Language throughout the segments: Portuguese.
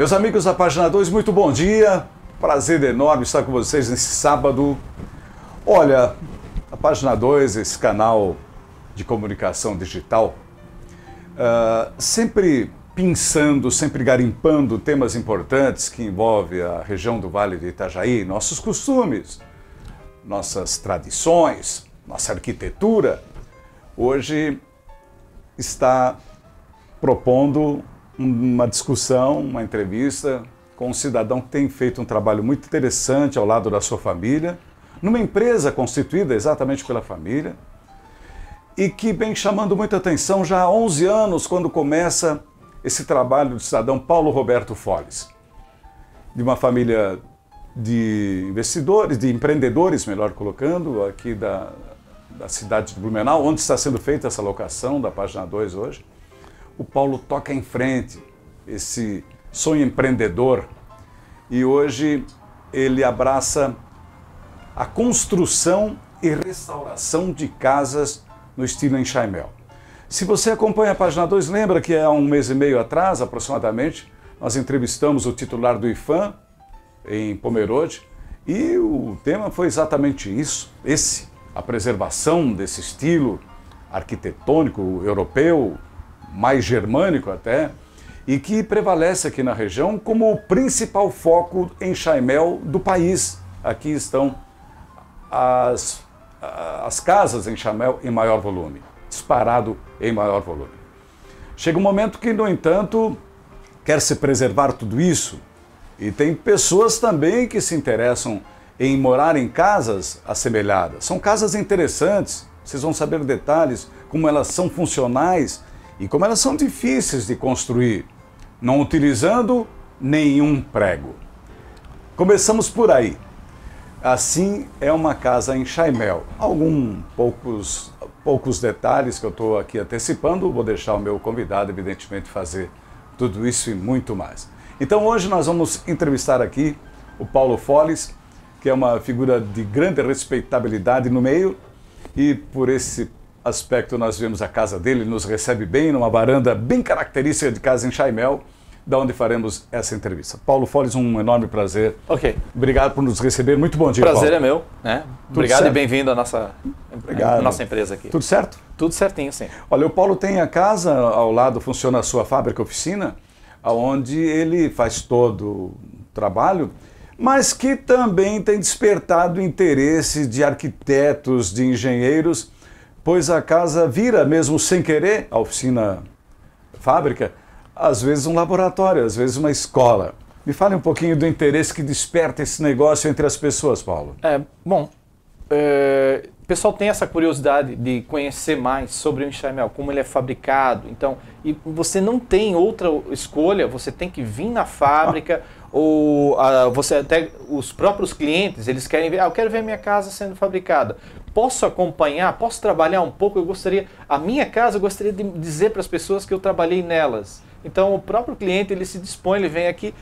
Meus amigos da Página 2, muito bom dia. Prazer enorme estar com vocês nesse sábado. Olha, a Página 2, esse canal de comunicação digital, sempre pensando, sempre garimpando temas importantes que envolvem a região do Vale do Itajaí, nossos costumes, nossas tradições, nossa arquitetura. Hoje está propondo uma discussão, uma entrevista com um cidadão que tem feito um trabalho muito interessante ao lado da sua família, numa empresa constituída exatamente pela família, e que vem chamando muita atenção já há 11 anos, quando começa esse trabalho do cidadão Paulo Roberto Folles, de uma família de investidores, de empreendedores, melhor colocando, aqui da cidade de Blumenau, onde está sendo feita essa locação da Página 2 hoje. O Paulo toca em frente esse sonho empreendedor e hoje ele abraça a construção e restauração de casas no estilo Enxaimel. Se você acompanha a Página 2, lembra que há um mês e meio atrás, aproximadamente, nós entrevistamos o titular do IPHAN em Pomerode e o tema foi exatamente isso, a preservação desse estilo arquitetônico europeu, mais germânico até, e que prevalece aqui na região como o principal foco Enxaimel do país. Aqui estão as casas Enxaimel em maior volume, disparado em maior volume. Chega um momento que, no entanto, quer se preservar tudo isso, e tem pessoas também que se interessam em morar em casas assemelhadas. São casas interessantes, vocês vão saber detalhes, como elas são funcionais e como elas são difíceis de construir, não utilizando nenhum prego. Começamos por aí. Assim é uma casa em Enxaimel. Poucos detalhes que eu estou aqui antecipando, vou deixar o meu convidado, evidentemente, fazer tudo isso e muito mais. Então hoje nós vamos entrevistar aqui o Paulo Folles, que é uma figura de grande respeitabilidade no meio, e por esse aspecto nós vemos a casa dele, ele nos recebe bem, numa varanda bem característica de casa em Enxaimel, da onde faremos essa entrevista. Paulo Folles, um enorme prazer. Ok. Obrigado por nos receber, muito bom dia, Prazer Paulo. É meu, né? Obrigado certo? E bem-vindo à nossa empresa aqui. Tudo certo? Tudo certinho, sim. Olha, o Paulo tem a casa, ao lado funciona a sua fábrica, oficina, onde ele faz todo o trabalho, mas que também tem despertado interesse de arquitetos, de engenheiros, pois a casa vira, mesmo sem querer, a oficina fábrica, às vezes um laboratório, às vezes uma escola. Me fale um pouquinho do interesse que desperta esse negócio entre as pessoas, Paulo. O pessoal tem essa curiosidade de conhecer mais sobre o Enxaimel, como ele é fabricado. Então, e você não tem outra escolha, você tem que vir na fábrica, os próprios clientes, eles querem ver, eu quero ver a minha casa sendo fabricada. Posso acompanhar, posso trabalhar um pouco, a minha casa eu gostaria de dizer para as pessoas que eu trabalhei nelas. Então o próprio cliente, ele se dispõe, ele vem aqui,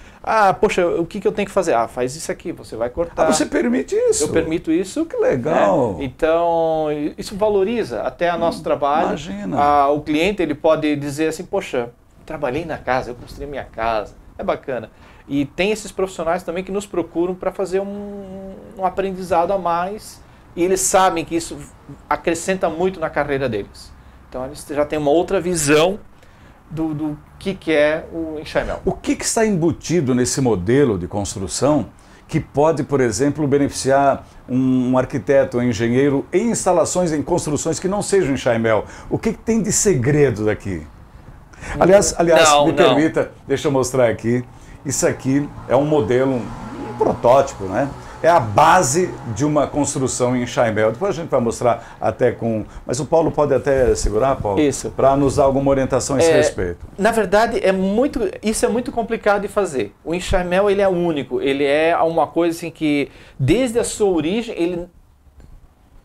poxa, o que eu tenho que fazer? Faz isso aqui, você vai cortar. Você permite isso? Eu permito isso. Que legal. Então, isso valoriza até o nosso trabalho. Imagina. O cliente, ele pode dizer assim, poxa, trabalhei na casa, eu construí minha casa, é bacana. E tem esses profissionais também que nos procuram para fazer um aprendizado a mais, e eles sabem que isso acrescenta muito na carreira deles. Então, eles já têm uma outra visão do que é o Enxaimel. O que está embutido nesse modelo de construção que pode, por exemplo, beneficiar um arquiteto, um engenheiro em instalações, em construções que não sejam Enxaimel? O que tem de segredo daqui? Aliás, me permita, deixa eu mostrar aqui. Isso aqui é um modelo, um protótipo, né? É a base de uma construção em Enxaimel. Depois a gente vai mostrar até com... Mas o Paulo pode até segurar, Paulo? Isso. Para nos dar alguma orientação a esse respeito. Na verdade, isso é muito complicado de fazer. O Enxaimel, ele é único. Ele é uma coisa assim que, desde a sua origem, ele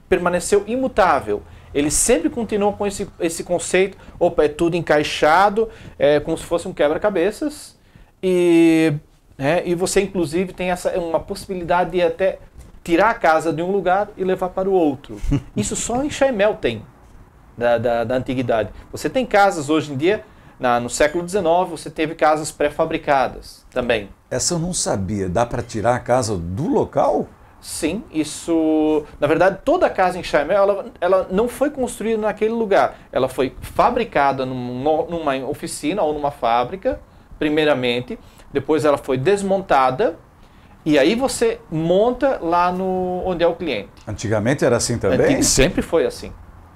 permaneceu imutável. Ele sempre continuou com esse conceito, é tudo encaixado, como se fosse um quebra-cabeças. E você, inclusive, tem uma possibilidade de até tirar a casa de um lugar e levar para o outro. Isso só em Enxaimel tem, da antiguidade. Você tem casas hoje em dia No século XIX você teve casas pré-fabricadas também. Essa eu não sabia. Dá para tirar a casa do local? Sim, isso... Na verdade, toda a casa em Chaimel, ela não foi construída naquele lugar. Ela foi fabricada numa oficina ou numa fábrica, primeiramente. Depois ela foi desmontada. E aí você monta lá onde é o cliente. Antigamente era assim também? Sempre foi assim.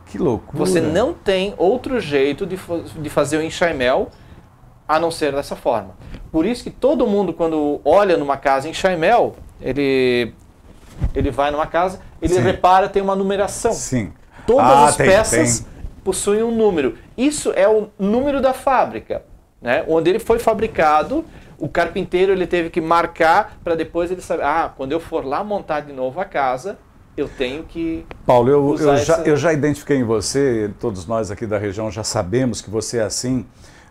Que loucura. Você não tem outro jeito de fazer o enxaimel a não ser dessa forma. Por isso que todo mundo, quando olha numa casa em enxaimel, ele vai numa casa, ele Sim. repara, tem uma numeração. Sim. Todas as peças tem. possuem um número. Isso é o número da fábrica, né? Onde ele foi fabricado. O carpinteiro ele teve que marcar para depois ele saber, quando eu for lá montar de novo a casa, eu tenho que... Paulo, eu já identifiquei em você, todos nós aqui da região já sabemos que você é assim.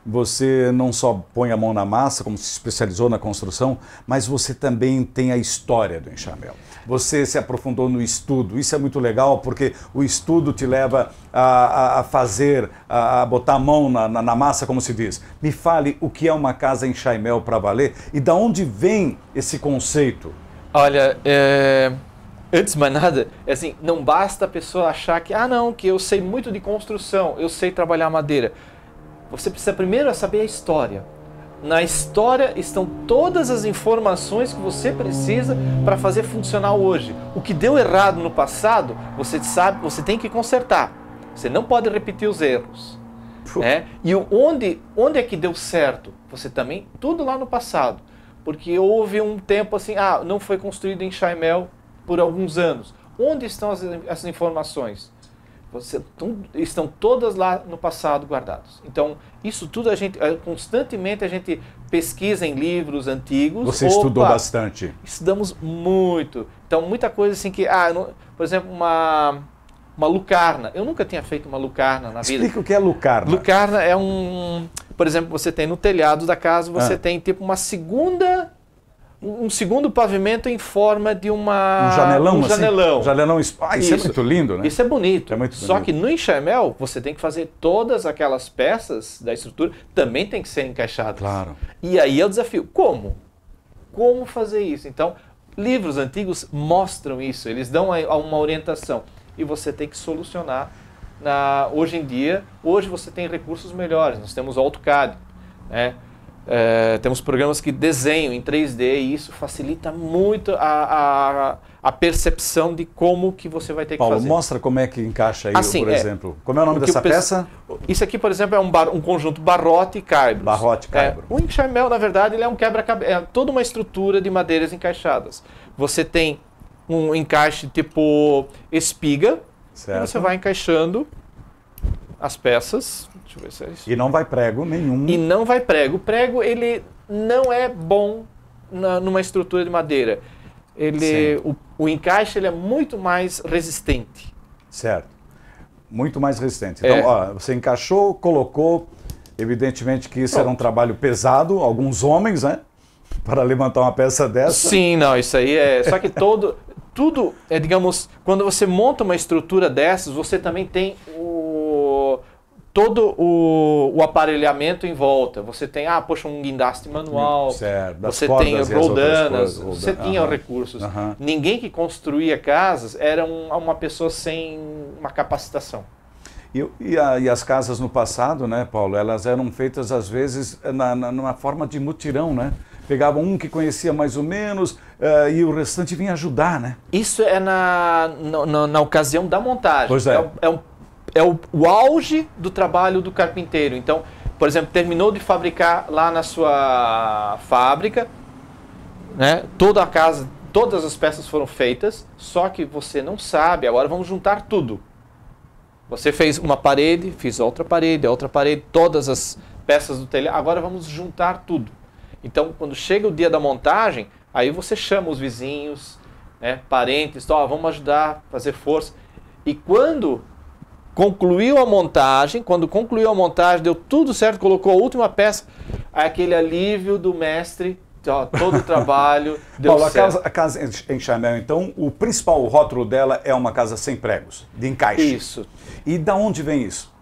Você não só põe a mão na massa, como se especializou na construção, mas você também tem a história do enxaimel. Você se aprofundou no estudo. Isso é muito legal porque o estudo te leva a fazer, a botar a mão na massa, como se diz. Me fale o que é uma casa em enxaimel para valer e de onde vem esse conceito? Olha, antes de mais nada, assim, não basta a pessoa achar que, que eu sei muito de construção, eu sei trabalhar madeira. Você precisa primeiro saber a história. Na história estão todas as informações que você precisa para fazer funcionar hoje. O que deu errado no passado, você sabe, você tem que consertar. Você não pode repetir os erros. Né? E onde é que deu certo? Você também, tudo lá no passado. Porque houve um tempo assim, não foi construído em Chaimel por alguns anos. Onde estão as informações? Estão todas lá no passado guardadas. Então, isso tudo constantemente a gente pesquisa em livros antigos. Você estudou bastante? Estudamos muito. Então, muita coisa assim que, por exemplo, uma lucarna. Eu nunca tinha feito uma lucarna na vida. Explica o que é lucarna. Lucarna é por exemplo, você tem no telhado da casa, você tem tipo um segundo pavimento em forma de um janelão. Um janelão. Assim? Janelão. Isso é muito lindo, né? Isso é bonito. É muito bonito. Só que no enxaimel, você tem que fazer todas aquelas peças da estrutura, também tem que ser encaixadas. Claro. E aí é o desafio. Como? Como fazer isso? Então, livros antigos mostram isso, eles dão uma orientação. E você tem que solucionar. Hoje em dia, você tem recursos melhores. Nós temos o AutoCAD, né? Temos programas que desenham em 3D e isso facilita muito a percepção de como que você vai ter que fazer. Paulo, mostra como é que encaixa aí, por exemplo. Como é o nome dessa peça? Isso aqui, por exemplo, é um conjunto barrote e caibros. Barrote e caibro. O enxaimel, na verdade, ele é um quebra-cabeça, é toda uma estrutura de madeiras encaixadas. Você tem um encaixe tipo espiga, certo. E você vai encaixando as peças. Deixa eu ver se é isso. E não vai prego nenhum. E não vai prego. O prego, ele não é bom numa estrutura de madeira. O encaixe ele é muito mais resistente. Certo. Muito mais resistente. Então, você encaixou, colocou. Evidentemente que isso era um trabalho pesado, alguns homens, né? Para levantar uma peça dessa. Sim, não, isso aí é... Só que tudo, digamos, quando você monta uma estrutura dessas, você também tem todo o aparelhamento em volta. Você tem, um guindaste manual, certo, você tem roldanas, você tinha recursos. Ninguém que construía casas era uma pessoa sem uma capacitação. E as casas no passado, né, Paulo, elas eram feitas às vezes numa forma de mutirão, né? Pegavam um que conhecia mais ou menos e o restante vinha ajudar, né? Isso é na ocasião da montagem. Pois é. É o auge do trabalho do carpinteiro. Então, por exemplo, terminou de fabricar lá na sua fábrica, né? Toda a casa, todas as peças foram feitas, só que você não sabe, agora vamos juntar tudo. Você fez uma parede, fiz outra parede, todas as peças do telhado, agora vamos juntar tudo. Então, quando chega o dia da montagem, aí você chama os vizinhos, né, parentes, vamos ajudar a fazer força. E quando concluiu a montagem, deu tudo certo, colocou a última peça, aquele alívio do mestre, todo o trabalho deu Paulo, certo. A casa em Chaimel, então, o principal rótulo dela é uma casa sem pregos, de encaixe. Isso. E da onde vem isso?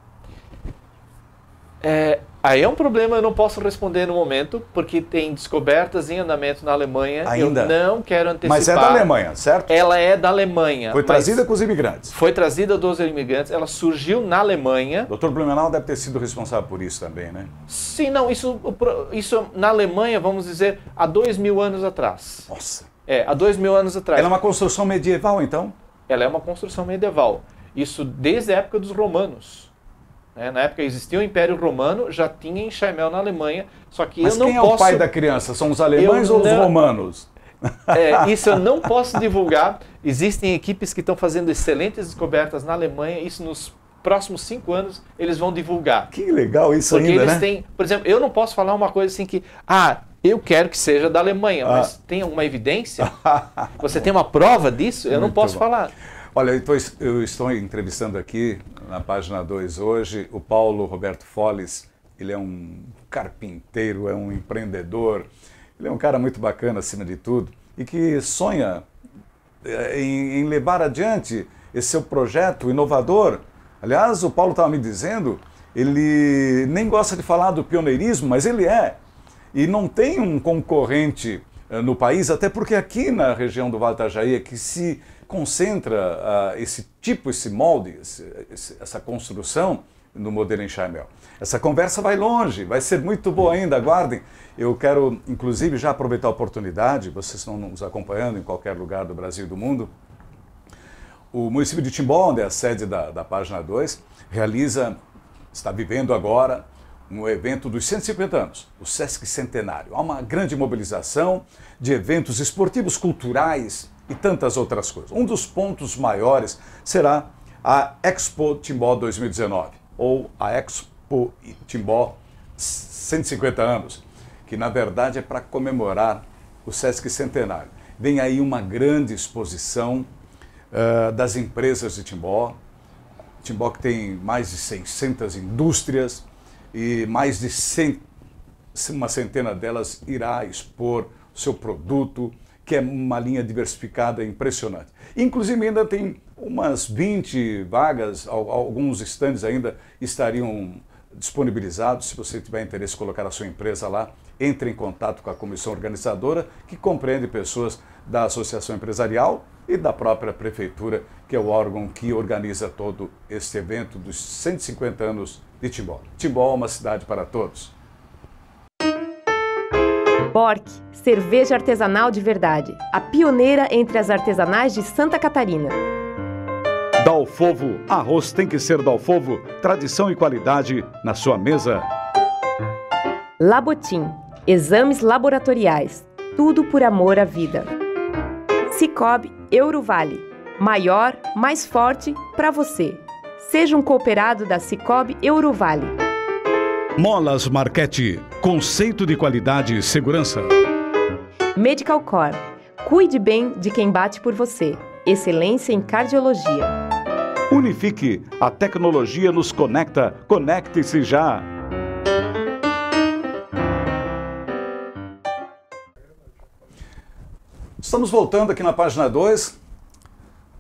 Aí é um problema, eu não posso responder no momento, porque tem descobertas em andamento na Alemanha. Ainda? Eu não quero antecipar. Mas é da Alemanha, certo? Ela é da Alemanha. Foi trazida com os imigrantes. Foi trazida dos imigrantes, ela surgiu na Alemanha. Dr. Blumenau deve ter sido responsável por isso também, né? Sim, não, isso na Alemanha, vamos dizer, há 2000 anos atrás. Nossa. Há 2000 anos atrás. Ela é uma construção medieval, então? Ela é uma construção medieval. Isso desde a época dos romanos. Na época existia o Império Romano, já tinha enxaimel na Alemanha, só que Mas eu não quem posso... é o pai da criança? São os alemães ou os romanos? Isso eu não posso divulgar. Existem equipes que estão fazendo excelentes descobertas na Alemanha, isso nos próximos 5 anos eles vão divulgar. Que legal isso porque ainda, eles né? têm, por exemplo, eu não posso falar uma coisa assim que, eu quero que seja da Alemanha, mas tem alguma evidência? Você tem uma prova disso? Eu não posso falar. Olha, eu estou entrevistando aqui, na página 2 hoje, o Paulo Roberto Folles. Ele é um carpinteiro, é um empreendedor, ele é um cara muito bacana acima de tudo e que sonha em levar adiante esse seu projeto inovador. Aliás, o Paulo estava me dizendo, ele nem gosta de falar do pioneirismo, mas ele é. E não tem um concorrente no país, até porque aqui na região do Vale do Itajaí é que se concentra esse molde, essa construção no modelo enxaimel. Essa conversa vai longe, vai ser muito boa ainda, aguardem. Eu quero, inclusive, já aproveitar a oportunidade, vocês estão nos acompanhando em qualquer lugar do Brasil e do mundo. O município de Timbó, onde é a sede da página 2, está vivendo agora um evento dos 150 anos, o Sesc Centenário. Há uma grande mobilização de eventos esportivos, culturais e tantas outras coisas. Um dos pontos maiores será a Expo Timbó 2019, ou a Expo Timbó 150 anos, que na verdade é para comemorar o Sesc Centenário. Vem aí uma grande exposição das empresas de Timbó. Timbó que tem mais de 600 indústrias e mais de uma centena delas irá expor seu produto, que é uma linha diversificada impressionante. Inclusive ainda tem umas 20 vagas, alguns estandes ainda estariam disponibilizados. Se você tiver interesse em colocar a sua empresa lá, entre em contato com a comissão organizadora, que compreende pessoas da Associação Empresarial e da própria Prefeitura, que é o órgão que organiza todo este evento dos 150 anos de Timbó. Timbó é uma cidade para todos. Bork, cerveja artesanal de verdade, a pioneira entre as artesanais de Santa Catarina. Dalfovo, arroz tem que ser Dalfovo, tradição e qualidade na sua mesa. Labotim, exames laboratoriais, tudo por amor à vida. Sicoob Eurovale, maior, mais forte para você. Seja um cooperado da Sicoob Eurovale. Molas Marchetti, conceito de qualidade e segurança. Medical Core, cuide bem de quem bate por você. Excelência em cardiologia. Unifique, a tecnologia nos conecta. Conecte-se já. Estamos voltando aqui na página 2,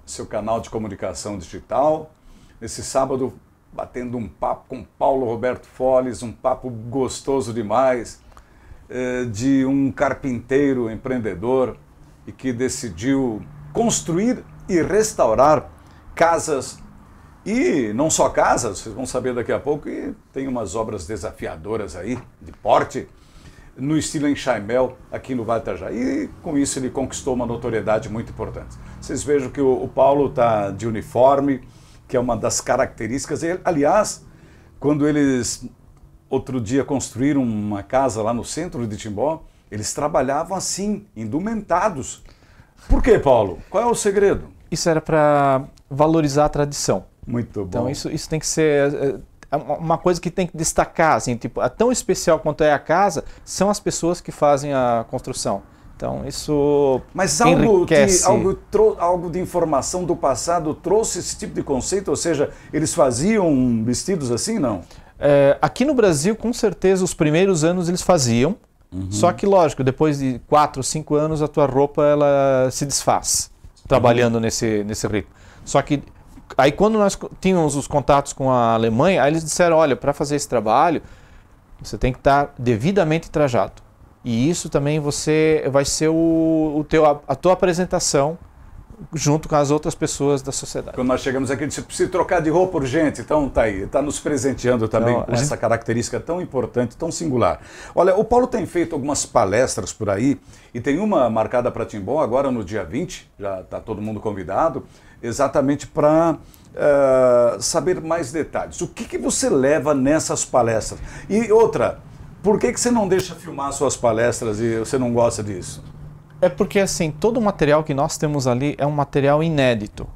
seu canal de comunicação digital. Nesse sábado, batendo um papo com Paulo Roberto Folles, um papo gostoso demais, de um carpinteiro empreendedor e que decidiu construir e restaurar casas. E não só casas, vocês vão saber daqui a pouco, que tem umas obras desafiadoras aí, de porte, no estilo enxaimel aqui no Vale do Itajaí. E com isso ele conquistou uma notoriedade muito importante. Vocês vejam que o Paulo está de uniforme, que é uma das características. E, aliás, quando eles outro dia construíram uma casa lá no centro de Timbó, eles trabalhavam assim, indumentados. Por quê, Paulo? Qual é o segredo? Isso era para valorizar a tradição. Muito bom. Então isso tem que ser uma coisa que tem que destacar, assim, tipo, tão especial quanto é a casa, são as pessoas que fazem a construção. Então isso Mas enriquece. algo de informação do passado trouxe esse tipo de conceito? Ou seja, eles faziam vestidos assim, não? Aqui no Brasil, com certeza, os primeiros anos eles faziam. Só que, lógico, depois de 4 ou 5 anos, a tua roupa ela se desfaz, trabalhando nesse ritmo. Só que aí quando nós tínhamos os contatos com a Alemanha, aí eles disseram, olha, para fazer esse trabalho, Você tem que estar devidamente trajado. E isso também vai ser a tua apresentação junto com as outras pessoas da sociedade. Quando nós chegamos aqui, a gente precisa trocar de roupa urgente, então tá aí, está nos presenteando também com essa característica tão importante, tão singular. Olha, o Paulo tem feito algumas palestras por aí, e tem uma marcada para Timbó agora no dia 20, já está todo mundo convidado, exatamente para saber mais detalhes. O que você leva nessas palestras? E outra, por que você não deixa filmar suas palestras e você não gosta disso? É porque, assim, todo o material que nós temos ali é um material inédito.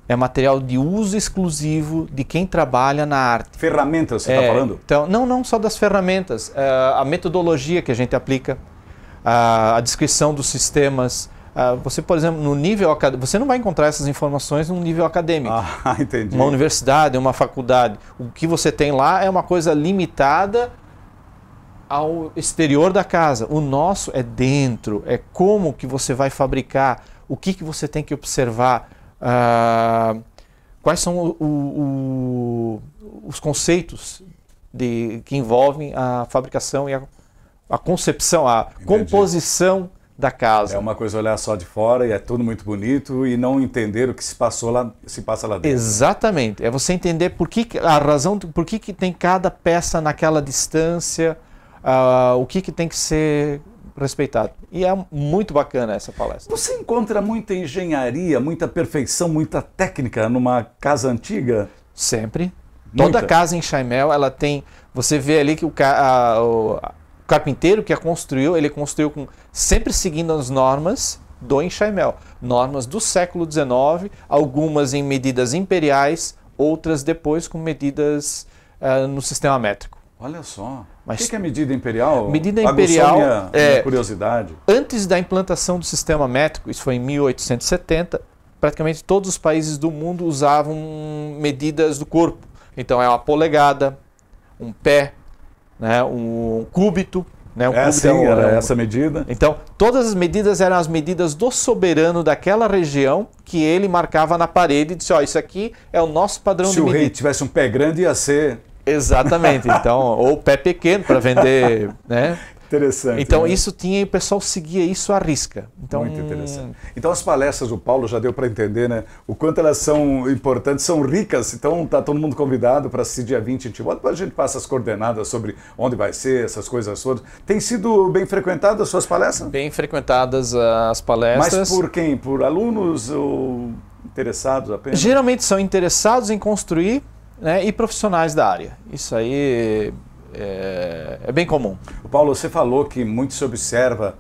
É material de uso exclusivo de quem trabalha na arte. Ferramentas, você está falando? Então, não só das ferramentas. A metodologia que a gente aplica, a descrição dos sistemas. Você, por exemplo, no nível acadêmico, você não vai encontrar essas informações no nível acadêmico. Ah, entendi. Uma universidade, uma faculdade. O que você tem lá é uma coisa limitada ao exterior da casa. O nosso é dentro, é como que você vai fabricar, o que você tem que observar, quais são os conceitos que envolvem a fabricação e a concepção, a composição da casa. É uma coisa olhar só de fora e é tudo muito bonito e não entender o que se passa lá dentro. Exatamente. É você entender a razão, por que tem cada peça naquela distância, o que tem que ser respeitado. E é muito bacana essa palestra. Você encontra muita engenharia, muita perfeição, muita técnica numa casa antiga? Sempre. Toda casa em Chaimel, ela tem... Você vê ali que o carpinteiro que a construiu, ele construiu sempre seguindo as normas do Enxaimel. Normas do século XIX, algumas em medidas imperiais, outras depois com medidas no sistema métrico. Olha só. Mas o que é medida imperial? Medida imperial minha curiosidade. Antes da implantação do sistema métrico, isso foi em 1870, praticamente todos os países do mundo usavam medidas do corpo. Então é uma polegada, um pé, né, um cúbito. Né, era essa medida. Então todas as medidas eram as medidas do soberano daquela região que ele marcava na parede e disse, isso aqui é o nosso padrão de medida. Se o rei tivesse um pé grande ia ser... Exatamente, então, ou pé pequeno para vender, né? Interessante. Então né? isso tinha e o pessoal seguia isso à risca. Então, muito interessante. Então as palestras do Paulo já deu para entender, né? O quanto elas são importantes, são ricas. Então tá todo mundo convidado para assistir dia 20 em Timbó. Depois a gente passa as coordenadas sobre onde vai ser, essas coisas todas. Tem sido bem frequentadas as suas palestras? Bem frequentadas as palestras. Mas por quem? Por alunos ou interessados apenas? Geralmente são interessados em construir, né, e profissionais da área. Isso aí é bem comum. Paulo, você falou que muito se observa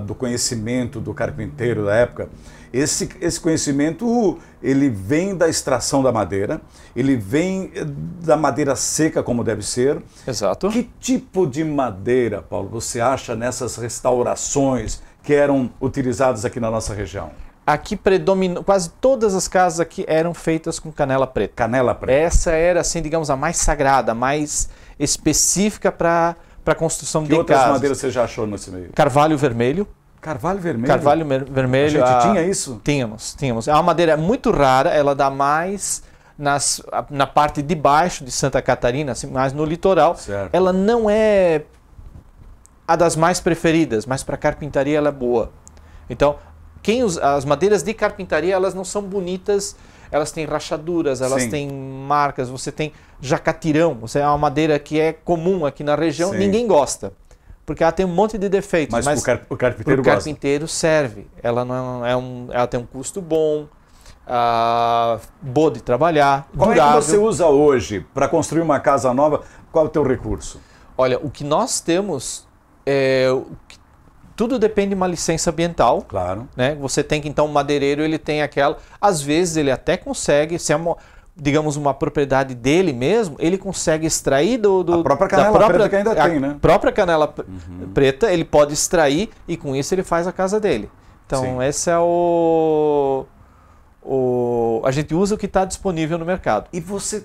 do conhecimento do carpinteiro da época. Esse conhecimento, ele vem da extração da madeira, ele vem da madeira seca, como deve ser. Exato. Que tipo de madeira, Paulo, você acha nessas restaurações que eram utilizadas aqui na nossa região? Aqui predominou, quase todas as casas aqui eram feitas com canela preta. Canela preta. Essa era, assim, digamos, a mais sagrada, a mais específica para a construção de casas. Que outras madeiras você já achou nesse meio? Carvalho vermelho. Carvalho vermelho? Carvalho vermelho. A gente tinha isso? Tínhamos. É uma madeira muito rara, ela dá mais na parte de baixo de Santa Catarina, assim, mais no litoral. Certo. Ela não é a das mais preferidas, mas para carpintaria ela é boa. Então, as madeiras de carpintaria, elas não são bonitas, elas têm rachaduras, elas Sim. têm marcas, você tem jacatirão, é uma madeira que é comum aqui na região, Sim. Ninguém gosta, porque ela tem um monte de defeitos. Mas o carpinteiro gosta. O carpinteiro serve, ela tem um custo bom, boa de trabalhar, Como durável. é que você usa hoje para construir uma casa nova? Qual é o teu recurso? Olha, o que nós temos tudo depende de uma licença ambiental. Claro. Né? Você tem que, então, o madeireiro, ele tem aquela... Às vezes ele até consegue, se é digamos, uma propriedade dele mesmo, ele consegue extrair a própria canela preta que ainda tem, né? A própria canela preta, ele pode extrair e com isso ele faz a casa dele. Então, Sim. esse é a gente usa o que está disponível no mercado. E você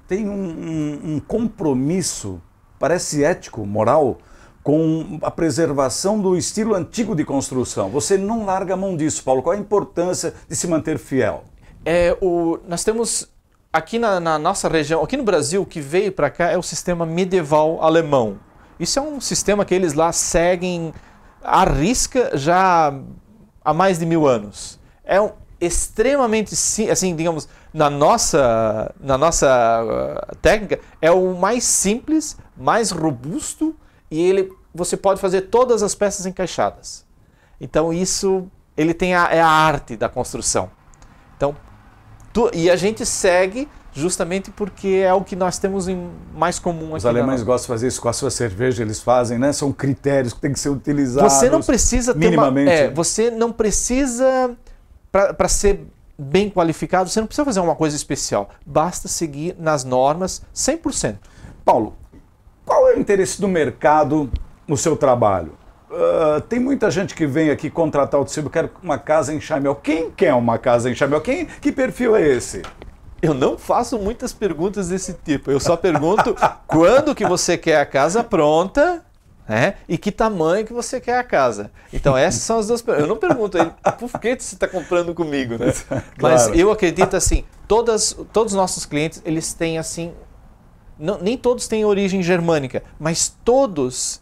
tem um compromisso, parece ético, moral, com a preservação do estilo antigo de construção. Você não larga a mão disso, Paulo. Qual a importância de se manter fiel? Nós temos aqui na nossa região, aqui no Brasil, o que veio para cá é o sistema medieval alemão. Isso é um sistema que eles lá seguem à risca já há mais de 1000 anos. É extremamente, assim, digamos, na nossa técnica, é o mais simples, mais robusto e você pode fazer todas as peças encaixadas. Então isso, ele tem é a arte da construção. Então, e a gente segue justamente porque é o que nós temos em mais comum aqui. Os alemães gostam de fazer isso com a sua cerveja, eles fazem, né? São critérios que têm que ser utilizados. Você não precisa minimamente. Você não precisa, para ser bem qualificado, você não precisa fazer uma coisa especial. Basta seguir nas normas 100%. Paulo, qual é o interesse do mercado no seu trabalho? Tem muita gente que vem aqui contratar o tecido, quer uma casa em Chaimel. Quem quer uma casa em Chaimel? Que perfil é esse? Eu não faço muitas perguntas desse tipo. Eu só pergunto quando que você quer a casa pronta, né? E que tamanho que você quer a casa. Então essas são as duas perguntas. Eu não pergunto por que você está comprando comigo, né? Claro. Mas eu acredito assim, todos os nossos clientes, eles têm assim, nem todos têm origem germânica, mas todos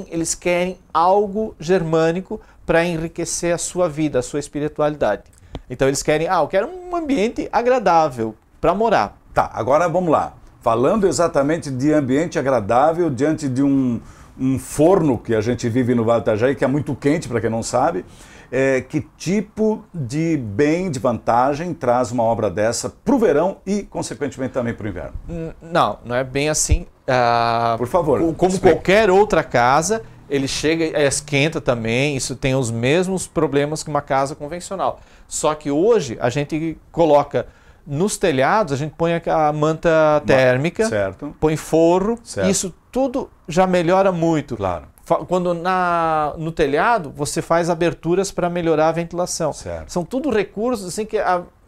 eles querem algo germânico para enriquecer a sua vida, a sua espiritualidade. Então eles querem, eu quero um ambiente agradável para morar. Tá, agora vamos lá. Falando exatamente de ambiente agradável diante de um forno que a gente vive no Vale do Itajaí, que é muito quente, para quem não sabe, que tipo de bem, de vantagem traz uma obra dessa para o verão e, consequentemente, também para o inverno? Não é bem assim. Por favor. Como qualquer outra casa, ele chega e esquenta também, isso tem os mesmos problemas que uma casa convencional. Só que hoje a gente coloca nos telhados, a gente põe a manta térmica, certo, põe forro, certo. Isso tudo já melhora muito. Claro. Quando no telhado você faz aberturas para melhorar a ventilação. Certo. São tudo recursos assim, que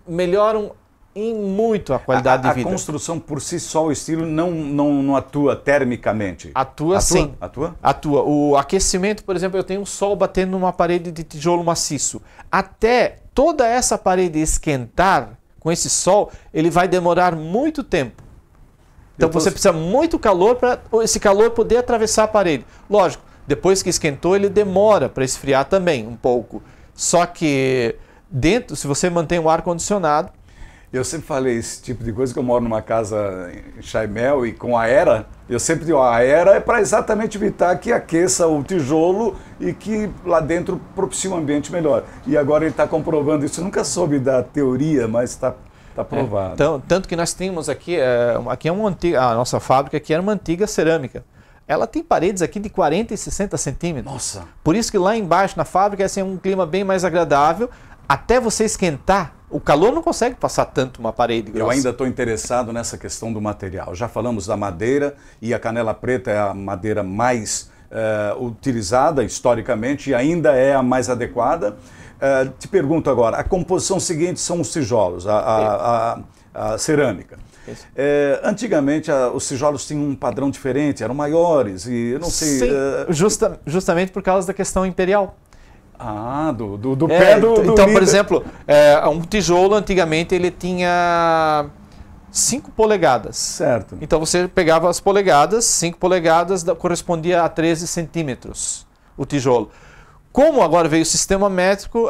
melhoram em muito a qualidade de vida. A construção por si só, o estilo não atua termicamente? Atua sim. Atua? O aquecimento, por exemplo, eu tenho um sol batendo numa parede de tijolo maciço. Até toda essa parede esquentar com esse sol, ele vai demorar muito tempo. Então você precisa muito calor para esse calor poder atravessar a parede. Lógico, depois que esquentou, ele demora para esfriar também um pouco. Só que dentro, se você mantém o ar-condicionado... Eu sempre falei esse tipo de coisa, que eu moro numa casa em Chaimel e com aera, eu sempre digo, a aera é para exatamente evitar que aqueça o tijolo e que lá dentro propicie um ambiente melhor. E agora ele está comprovando isso. Eu nunca soube da teoria, mas está provado. Então, tanto que nós temos aqui, a nossa fábrica aqui era uma antiga cerâmica. Ela tem paredes aqui de 40 e 60 centímetros. Nossa! Por isso que lá embaixo na fábrica é assim, um clima bem mais agradável. Até você esquentar, o calor não consegue passar tanto uma parede grossa. Eu ainda estou interessado nessa questão do material. Já falamos da madeira e a canela preta é a madeira mais utilizada historicamente e ainda é a mais adequada. Te pergunto agora, a composição seguinte são os tijolos, a cerâmica. Antigamente os tijolos tinham um padrão diferente, eram maiores e eu não sei... Sim, justamente por causa da questão imperial. Do pé do Então, líder. por exemplo, um tijolo antigamente ele tinha 5 polegadas. Certo. Então você pegava as polegadas, 5 polegadas correspondia a 13 centímetros o tijolo. Como agora veio o sistema métrico,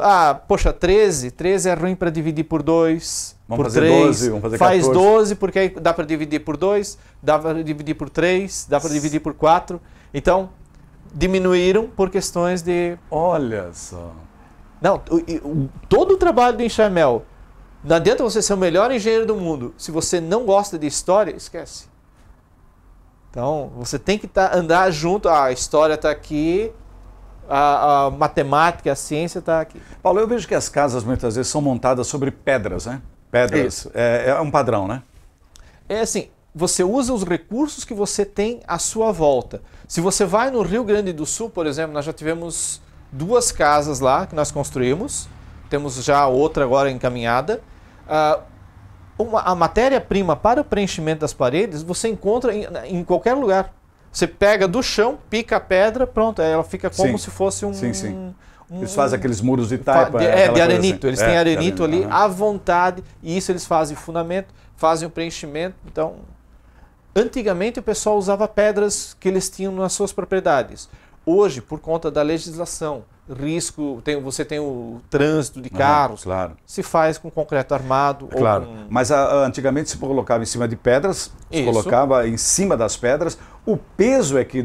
13 é ruim para dividir por 2, vamos por fazer 3, 12, vamos fazer faz 14. 12 porque aí dá para dividir por 2, dá para dividir por 3, dá para dividir por 4. Então, diminuíram por questões de... Olha só. Não, todo o trabalho do Enxaimel, não adianta você ser o melhor engenheiro do mundo, se você não gosta de história, esquece. Então, você tem que andar junto, a história está aqui, a matemática, a ciência está aqui. Paulo, eu vejo que as casas muitas vezes são montadas sobre pedras, né? Pedras, é um padrão, né? É assim, você usa os recursos que você tem à sua volta. Se você vai no Rio Grande do Sul, por exemplo, nós já tivemos 2 casas lá que nós construímos, temos já outra agora encaminhada. A matéria-prima para o preenchimento das paredes você encontra em qualquer lugar. Você pega do chão, pica a pedra, pronto, ela fica como se fosse Eles fazem aqueles muros de taipa. De arenito. Assim. Eles têm arenito ali à vontade, e isso eles fazem fundamento, fazem o preenchimento. Então, antigamente o pessoal usava pedras que eles tinham nas suas propriedades. Hoje, por conta da legislação, risco, você tem o trânsito de carros, claro. Se faz com concreto armado. Claro, ou com... mas antigamente se colocava em cima de pedras, se colocava em cima das pedras. O peso é que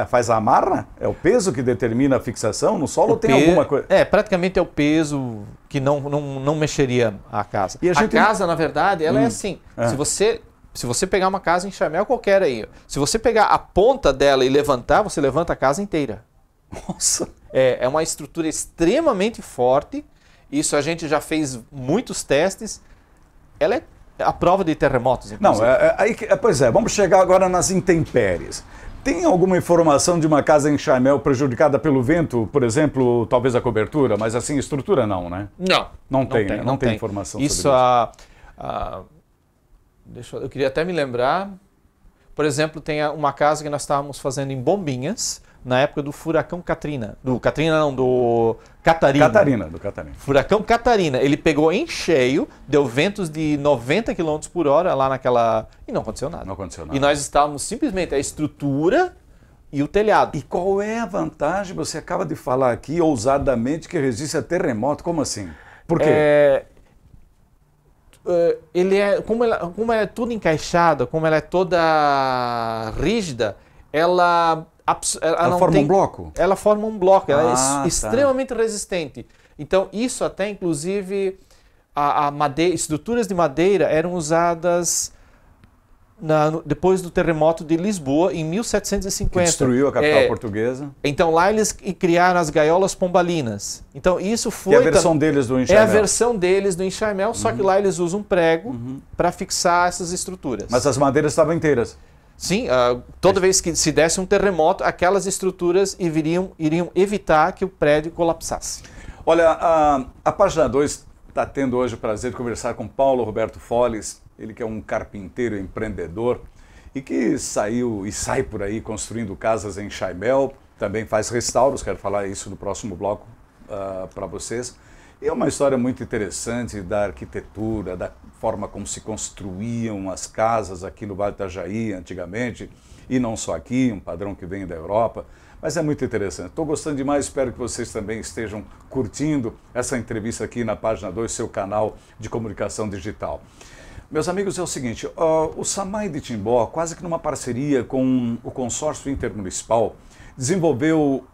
faz a amarra? É o peso que determina a fixação no solo ou tem alguma coisa? Praticamente é o peso que não mexeria a casa. E a casa, na verdade, ela é assim. Se você pegar uma casa em Enxaimel qualquer aí, se você pegar a ponta dela e levantar, você levanta a casa inteira. Nossa! É uma estrutura extremamente forte. Isso a gente já fez muitos testes. Ela é a prova de terremotos, inclusive. Não, pois é, vamos chegar agora nas intempéries. Tem alguma informação de uma casa em Enxaimel prejudicada pelo vento, por exemplo, talvez a cobertura, mas assim, estrutura não, né? Não tem informação sobre isso. Eu queria até me lembrar, por exemplo, tem uma casa que nós estávamos fazendo em Bombinhas, na época do furacão Katrina. Do Catarina. Do Catarina. Furacão Catarina. Ele pegou em cheio, deu ventos de 90 km por hora lá naquela... E não aconteceu nada. Não aconteceu nada. E nós estávamos simplesmente a estrutura e o telhado. E qual é a vantagem? Você acaba de falar aqui, ousadamente, que resiste a terremoto. Como assim? Por quê? Como ela é toda encaixada, como ela é toda rígida, ela forma um bloco? Ela forma um bloco, ela é extremamente resistente. Então, isso até, inclusive, estruturas de madeira eram usadas depois do terremoto de Lisboa, em 1750. Que destruiu a capital portuguesa. Então, lá eles criaram as gaiolas pombalinas. Então, isso foi... É a versão deles do Enxaimel. É a versão deles do Enxaimel, só que lá eles usam um prego para fixar essas estruturas. Mas as madeiras estavam inteiras. Sim, toda vez que se desse um terremoto, aquelas estruturas iriam evitar que o prédio colapsasse. Olha, a página 2 está tendo hoje o prazer de conversar com Paulo Roberto Folles, ele que é um carpinteiro empreendedor e que saiu e sai por aí construindo casas em Enxaimel, também faz restauros, quero falar isso no próximo bloco para vocês. E é uma história muito interessante da arquitetura, da forma como se construíam as casas aqui no Vale do Itajaí antigamente, e não só aqui, um padrão que vem da Europa, mas é muito interessante. Estou gostando demais, espero que vocês também estejam curtindo essa entrevista aqui na página 2, seu canal de comunicação digital. Meus amigos, é o seguinte, o SAMAI de Timbó, quase que numa parceria com o consórcio intermunicipal, desenvolveu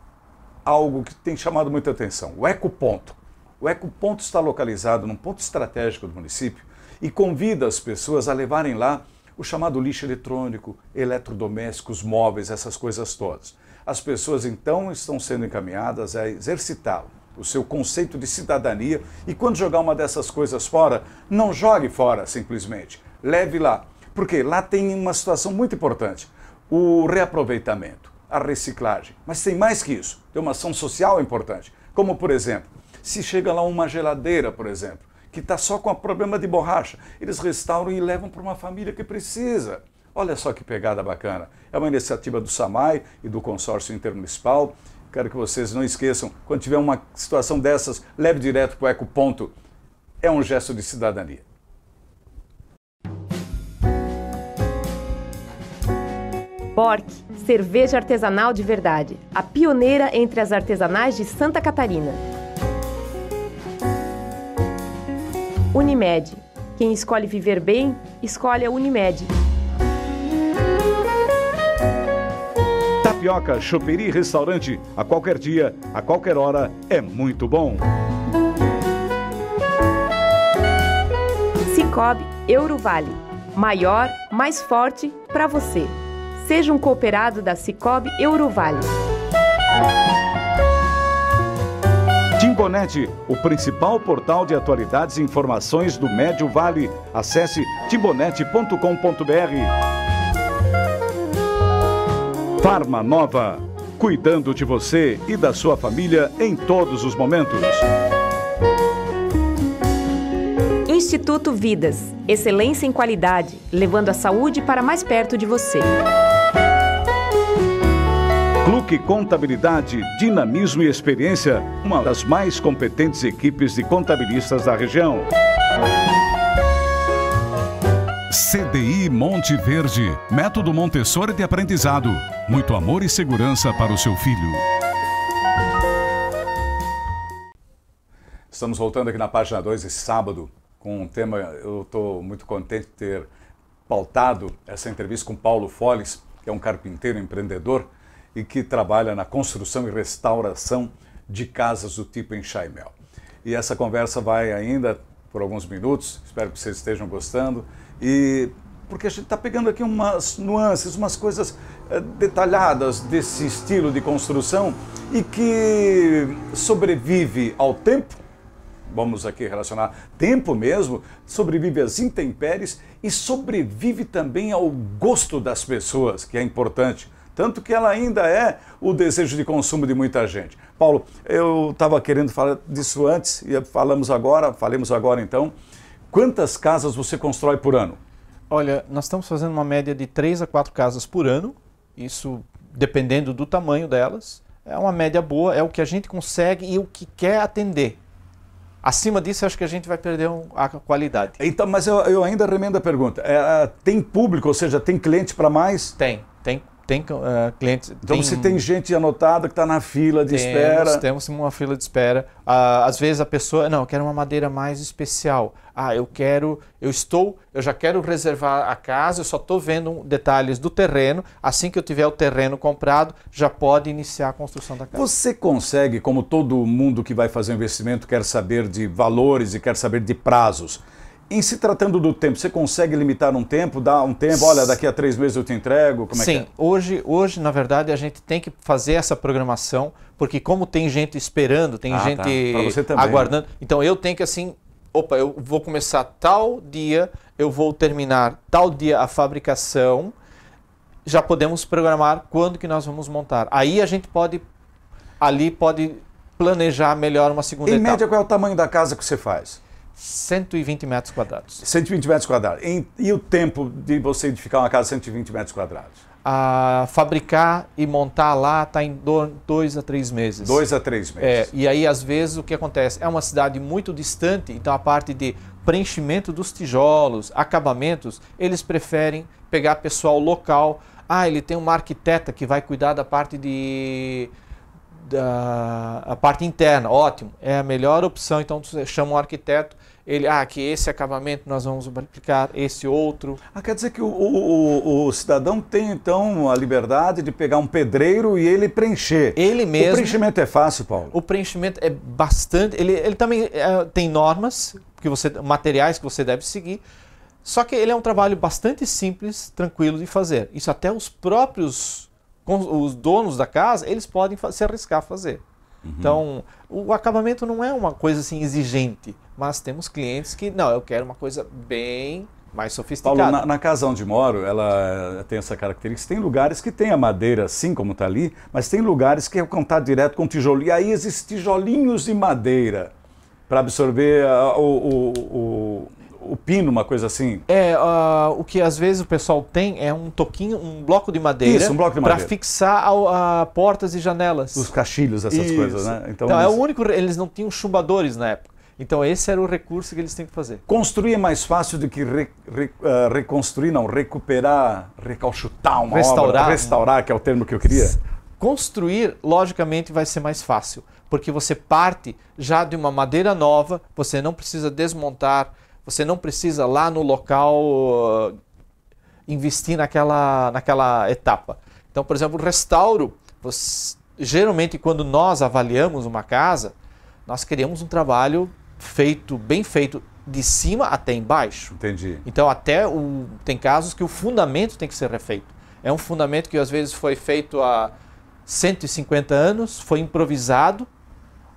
algo que tem chamado muita atenção, o Ecoponto. O Ecoponto está localizado num ponto estratégico do município e convida as pessoas a levarem lá o chamado lixo eletrônico, eletrodomésticos, móveis, essas coisas todas. As pessoas então estão sendo encaminhadas a exercitar o seu conceito de cidadania e quando jogar uma dessas coisas fora, não jogue fora simplesmente, leve lá, porque lá tem uma situação muito importante, o reaproveitamento, a reciclagem, mas tem mais que isso, tem uma ação social importante, como por exemplo, se chega lá uma geladeira, por exemplo, que está só com problema de borracha, eles restauram e levam para uma família que precisa. Olha só que pegada bacana. É uma iniciativa do SAMAI e do consórcio intermunicipal. Quero que vocês não esqueçam, quando tiver uma situação dessas, leve direto para o Ecoponto. É um gesto de cidadania. Bork, cerveja artesanal de verdade. A pioneira entre as artesanais de Santa Catarina. Unimed. Quem escolhe viver bem, escolhe a Unimed. Tapioca, choperia e restaurante, a qualquer dia, a qualquer hora, é muito bom. Sicoob Eurovale. Maior, mais forte para você. Seja um cooperado da Sicoob Eurovale. Timbonet, o principal portal de atualidades e informações do Médio Vale. Acesse timbonet.com.br. Farma Nova, cuidando de você e da sua família em todos os momentos. Instituto Vidas, excelência em qualidade, levando a saúde para mais perto de você. PUC Contabilidade, dinamismo e experiência, uma das mais competentes equipes de contabilistas da região. CDI Monte Verde, método Montessori de aprendizado. Muito amor e segurança para o seu filho. Estamos voltando aqui na página 2 esse sábado com um tema, eu estou muito contente de ter pautado essa entrevista com Paulo Folles, que é um carpinteiro empreendedor e que trabalha na construção e restauração de casas do tipo enxaimel. E essa conversa vai ainda por alguns minutos, espero que vocês estejam gostando, e porque a gente está pegando aqui umas nuances, umas coisas detalhadas desse estilo de construção e que sobrevive ao tempo, vamos aqui relacionar tempo mesmo, sobrevive às intempéries e sobrevive também ao gosto das pessoas, que é importante. Tanto que ela ainda é o desejo de consumo de muita gente. Paulo, eu estava querendo falar disso antes e falemos agora então. Quantas casas você constrói por ano? Olha, nós estamos fazendo uma média de 3 a 4 casas por ano, isso dependendo do tamanho delas. É uma média boa, é o que a gente consegue e o que quer atender. Acima disso, acho que a gente vai perder a qualidade. Então, mas eu ainda remendo a pergunta. Tem público, ou seja, tem cliente para mais? Tem clientes. Então você tem gente anotada que está na fila de espera? Temos uma fila de espera. Às vezes a pessoa, não, eu quero uma madeira mais especial. Eu já quero reservar a casa, eu só estou vendo detalhes do terreno. Assim que eu tiver o terreno comprado, já pode iniciar a construção da casa. Você consegue, como todo mundo que vai fazer um investimento quer saber de valores e quer saber de prazos, em se tratando do tempo, você consegue limitar um tempo, dar um tempo, olha, daqui a 3 meses eu te entrego, como é que é? Sim, hoje, na verdade, a gente tem que fazer essa programação, porque como tem gente esperando, tem gente aguardando, então eu tenho que assim, eu vou começar tal dia, eu vou terminar tal dia a fabricação, já podemos programar quando que nós vamos montar. Aí a gente pode planejar melhor uma segunda etapa. Em média, qual é o tamanho da casa que você faz? 120 metros quadrados. 120 metros quadrados. E o tempo de você edificar uma casa de 120 metros quadrados? Fabricar e montar lá está em 2 a 3 meses. 2 a 3 meses. E aí, às vezes, o que acontece? É uma cidade muito distante, então a parte de preenchimento dos tijolos, acabamentos, eles preferem pegar pessoal local. Ele tem uma arquiteta que vai cuidar da parte a parte interna, ótimo, é a melhor opção, então você chama um arquiteto, que esse acabamento nós vamos aplicar, esse outro. Quer dizer que o cidadão tem então a liberdade de pegar um pedreiro e ele preencher. Ele mesmo. O preenchimento é fácil, Paulo? O preenchimento é bastante, ele também tem normas, materiais que você deve seguir, só que ele é um trabalho bastante simples, tranquilo de fazer. Isso até os donos da casa, eles podem se arriscar a fazer. Uhum. Então, o acabamento não é uma coisa assim exigente, mas temos clientes que, não, eu quero uma coisa bem mais sofisticada. Paulo, na casa onde moro, ela tem essa característica. Tem lugares que tem a madeira assim como está ali, mas tem lugares que é contato direto com tijolo. E aí existem tijolinhos de madeira para absorver o pino, uma coisa assim. O que às vezes o pessoal tem é um bloco de madeira. Isso, um bloco de madeira. Para fixar portas e janelas. Os caixilhos, essas coisas, né? Então é o único, eles não tinham chumbadores na época. Então esse era o recurso que eles têm que fazer. Construir é mais fácil do que reconstruir, não, recuperar, recauchutar uma obra, restaurar, que é o termo que eu queria. Construir, logicamente, vai ser mais fácil, porque você parte já de uma madeira nova, você não precisa desmontar, você não precisa lá no local investir naquela etapa. Então, por exemplo, o restauro, geralmente quando nós avaliamos uma casa, nós queremos um trabalho bem feito, de cima até embaixo. Entendi. Então, tem casos que o fundamento tem que ser refeito. É um fundamento que às vezes foi feito há 150 anos, foi improvisado.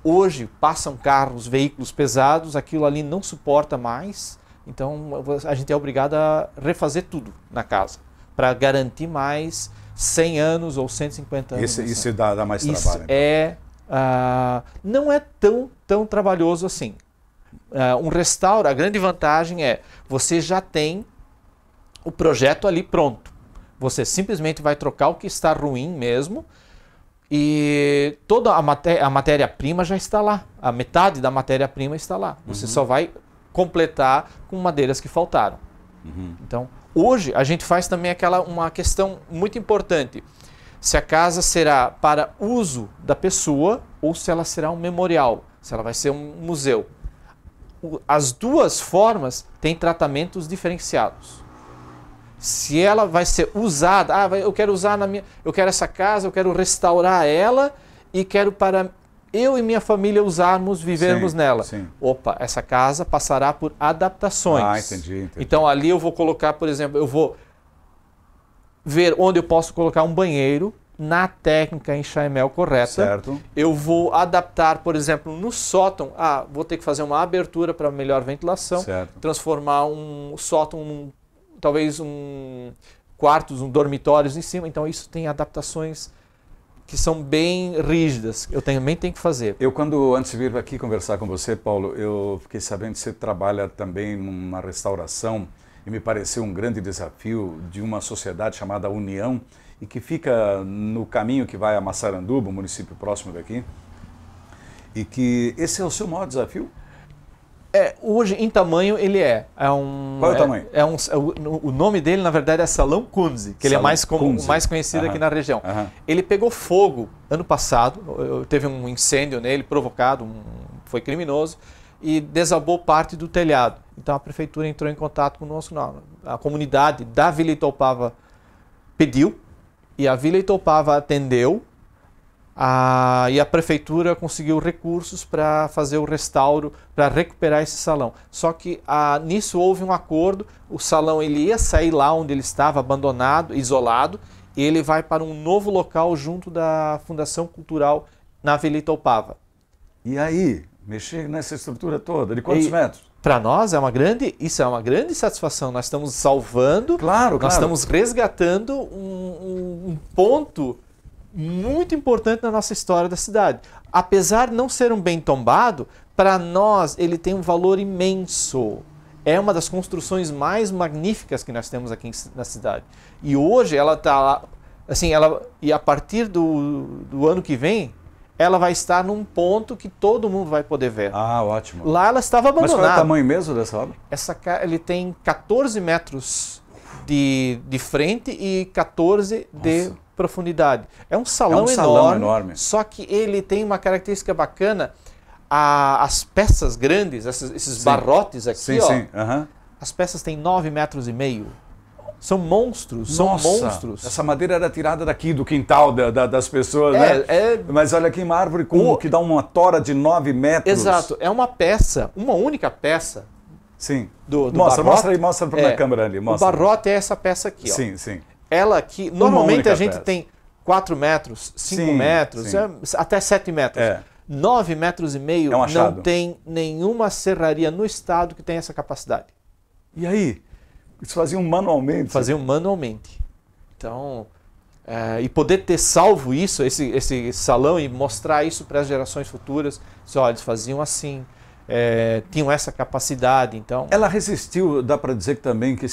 Hoje passam carros, veículos pesados, aquilo ali não suporta mais, então a gente é obrigado a refazer tudo na casa, para garantir mais 100 anos ou 150 anos. Isso dá mais trabalho. Isso não é tão trabalhoso assim. Um restauro, a grande vantagem é, você já tem o projeto ali pronto. Você simplesmente vai trocar o que está ruim mesmo, E toda a matéria-prima já está lá. A metade da matéria-prima está lá. Você só vai completar com madeiras que faltaram. Então, hoje a gente faz também uma questão muito importante. Se a casa será para uso da pessoa ou se ela será um memorial, se ela vai ser um museu. As duas formas têm tratamentos diferenciados. Se ela vai ser usada, eu quero usar eu quero essa casa, eu quero restaurar ela e quero para eu e minha família usarmos, vivermos nela. Sim. Opa, essa casa passará por adaptações. Entendi. Então ali eu vou colocar, por exemplo, eu vou ver onde eu posso colocar um banheiro na técnica enxaimel correta. Certo. Eu vou adaptar, por exemplo, no sótão, vou ter que fazer uma abertura para melhor ventilação, Certo. transformar um sótão, talvez quartos, dormitórios em cima. Então isso tem adaptações que são bem rígidas. Eu também tenho que fazer. Antes de vir aqui conversar com você, Paulo, eu fiquei sabendo que você trabalha também numa restauração e me pareceu um grande desafio de uma sociedade chamada União e que fica no caminho que vai a Massaranduba, um município próximo daqui, e que esse é o seu maior desafio? Hoje, em tamanho, ele é. Qual é o tamanho? O nome dele, na verdade, é Salão Kunze, que ele é mais conhecido aqui na região. Ele pegou fogo ano passado, teve um incêndio nele, provocado, foi criminoso, e desabou parte do telhado. Então a prefeitura entrou em contato conosco, a comunidade da Vila Itoupava pediu, e a Vila Itoupava atendeu, e a prefeitura conseguiu recursos para fazer o restauro, para recuperar esse salão. Só que nisso houve um acordo, o salão ele ia sair lá onde ele estava, abandonado, isolado, e ele vai para um novo local junto da Fundação Cultural na Vila Itoupava. E aí, mexer nessa estrutura toda, de quantos metros? Para nós isso é uma grande satisfação. Nós estamos salvando, nós estamos resgatando um ponto muito importante na nossa história da cidade. Apesar de não ser um bem tombado, para nós ele tem um valor imenso. É uma das construções mais magníficas que nós temos aqui na cidade. E hoje ela está lá, assim, e a partir do ano que vem, ela vai estar num ponto que todo mundo vai poder ver. Ótimo. Lá ela estava abandonada. Mas qual é o tamanho mesmo dessa obra? Ele tem 14 metros de frente e 14 de profundidade. É um salão enorme, só que ele tem uma característica bacana. As peças grandes, esses barrotes aqui, as peças têm 9,5 metros. São monstros, monstros. Essa madeira era tirada daqui, do quintal das pessoas, né? Mas olha aqui, uma árvore que dá uma tora de 9 metros. Exato, é uma peça, uma única peça. Sim. Mostra para a câmera ali. O barrote é essa peça aqui, ó. Sim. Ela aqui, normalmente a gente tem 4 metros, 5 metros, até 7 metros. 9,5 metros não tem nenhuma serraria no estado que tenha essa capacidade. E aí? Isso faziam manualmente? Faziam manualmente. Então, e poder ter salvo isso, esse salão, e mostrar isso para as gerações futuras, eles faziam assim, tinham essa capacidade, então... Ela resistiu, dá para dizer que também que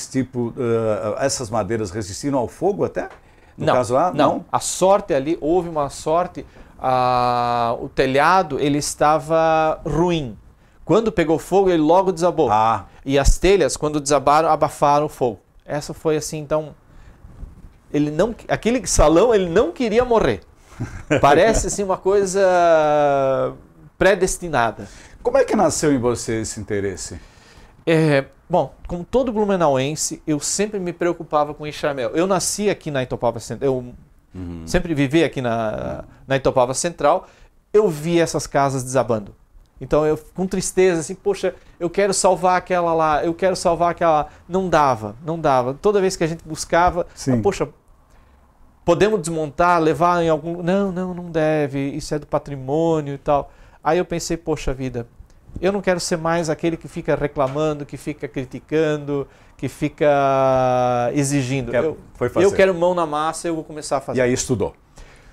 essas madeiras resistiram ao fogo até? No caso lá? Não. A sorte ali, houve uma sorte, o telhado ele estava ruim. Quando pegou fogo, ele logo desabou. E as telhas, quando desabaram, abafaram o fogo. Essa foi assim, então... Aquele salão, ele não queria morrer. Parece assim uma coisa predestinada. Como é que nasceu em você esse interesse? Bom, como todo blumenauense, eu sempre me preocupava com enxaimel. Eu nasci aqui na Itoupava Central, eu sempre vivi aqui na Itoupava Central, eu vi essas casas desabando. Então eu, com tristeza, assim, poxa, eu quero salvar aquela lá, eu quero salvar aquela lá. Não dava. Toda vez que a gente buscava, poxa, podemos desmontar, levar em algum... Não deve, isso é do patrimônio e tal. Aí eu pensei, poxa vida, eu não quero ser mais aquele que fica reclamando, que fica criticando, que fica exigindo. Eu quero mão na massa, eu vou começar a fazer. E aí estudou?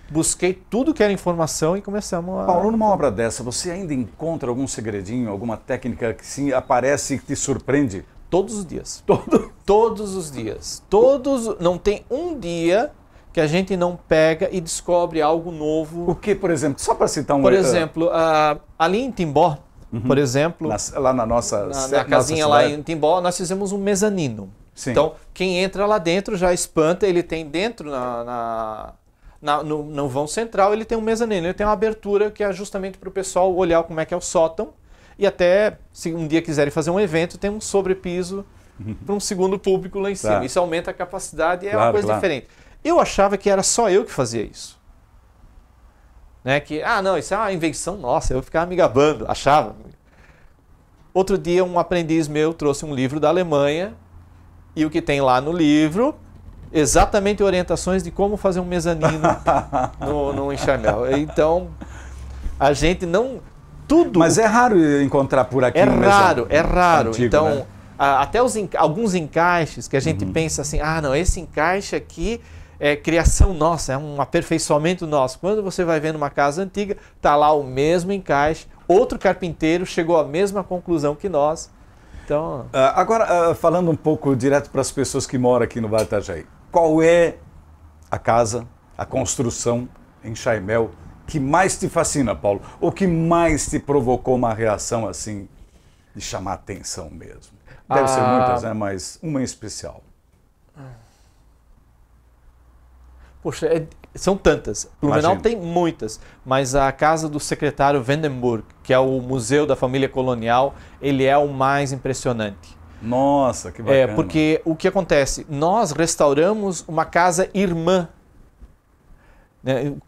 Busquei tudo que era informação e começamos a... Paulo, numa obra dessa, você ainda encontra algum segredinho, alguma técnica que sim aparece e te surpreende? Todos os dias. Todos os dias. Não tem um dia que a gente não pega e descobre algo novo. O que, por exemplo? Só para citar um... Por exemplo, ali em Timbó, por exemplo... lá na nossa... Na casinha lá em Timbó, nós fizemos um mezanino. Sim. Então, quem entra lá dentro já espanta, ele tem dentro, no vão central, ele tem um mezanino, ele tem uma abertura que é justamente para o pessoal olhar como é que é o sótão, e até, se um dia quiserem fazer um evento, tem um sobrepiso para um segundo público lá em cima. Isso aumenta a capacidade e é uma coisa diferente. Eu achava que era só eu que fazia isso. Né? Que, não, isso é uma invenção nossa, eu ficava me gabando, achava. Outro dia, um aprendiz meu trouxe um livro da Alemanha, e o que tem lá no livro, exatamente orientações de como fazer um mezanino no enxamel. Então, a gente não... Tudo... Mas é raro encontrar por aqui um mezanino. É raro. Antigo, então, né? Até alguns encaixes que a gente pensa assim, não, esse encaixe aqui é criação nossa, é um aperfeiçoamento nosso. Quando você vai ver numa casa antiga, está lá o mesmo encaixe, outro carpinteiro chegou à mesma conclusão que nós. Então... Agora, falando um pouco direto para as pessoas que moram aqui no Vale do Itajaí, qual é a casa, a construção em Chaimel que mais te fascina, Paulo? Ou que mais te provocou uma reação assim, de chamar atenção mesmo? Deve ser muitas, né? Mas uma em especial. Poxa, são tantas. Blumenau tem muitas, mas a casa do secretário Vandenburg, que é o museu da família colonial, ele é o mais impressionante. Nossa, que bacana. Porque o que acontece? Nós restauramos uma casa irmã.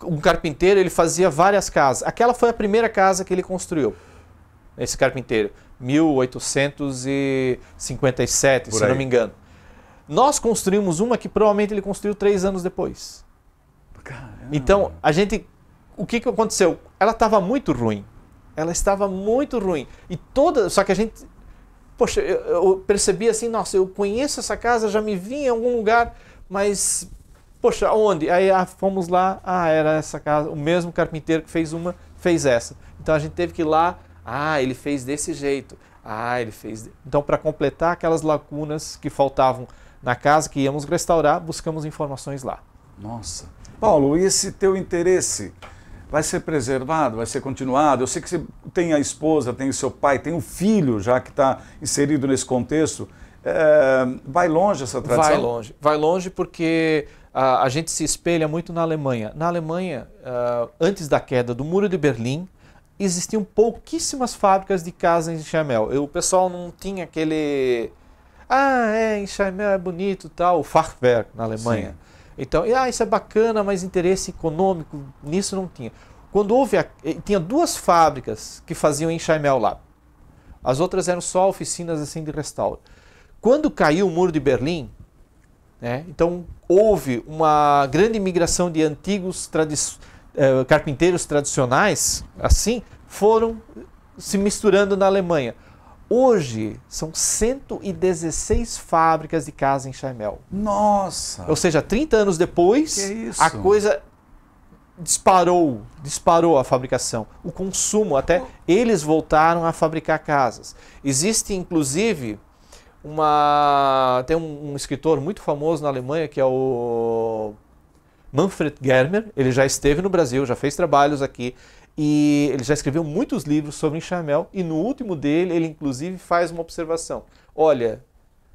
Um carpinteiro, ele fazia várias casas. Aquela foi a primeira casa que ele construiu, esse carpinteiro, 1857, se não me engano. Nós construímos uma que provavelmente ele construiu 3 anos depois. Caramba. Então, o que aconteceu? Ela estava muito ruim. Ela estava muito ruim. Só que a gente, poxa, eu percebi assim, nossa, eu conheço essa casa, já me vi em algum lugar, mas, poxa, onde? Aí fomos lá, era essa casa, o mesmo carpinteiro que fez essa. Então a gente teve que ir lá, ele fez desse jeito. Ele fez... Então, para completar aquelas lacunas que faltavam na casa que íamos restaurar, buscamos informações lá. Nossa. Paulo, e esse teu interesse vai ser preservado, vai ser continuado? Eu sei que você tem a esposa, tem o seu pai, tem o filho já que está inserido nesse contexto. Vai longe essa tradição? Vai longe porque a gente se espelha muito na Alemanha. Na Alemanha, antes da queda do Muro de Berlim, existiam pouquíssimas fábricas de casa em Chaimel. O pessoal não tinha aquele... em Chaimel é bonito, tal, o Fachwerk na Alemanha. Sim. Então, isso é bacana, mas interesse econômico nisso não tinha. Quando tinha 2 fábricas que faziam em Chaimel lá. As outras eram só oficinas assim de restauro. Quando caiu o Muro de Berlim, então houve uma grande migração de antigos carpinteiros tradicionais, assim, foram se misturando na Alemanha. Hoje, são 116 fábricas de casa em Chaimel. Nossa! Ou seja, 30 anos depois, a coisa disparou a fabricação. O consumo, até eles voltaram a fabricar casas. Existe, inclusive, tem um escritor muito famoso na Alemanha, que é o Manfred Germer. Ele já esteve no Brasil, já fez trabalhos aqui. E ele já escreveu muitos livros sobre enxamel e no último dele ele inclusive faz uma observação. Olha,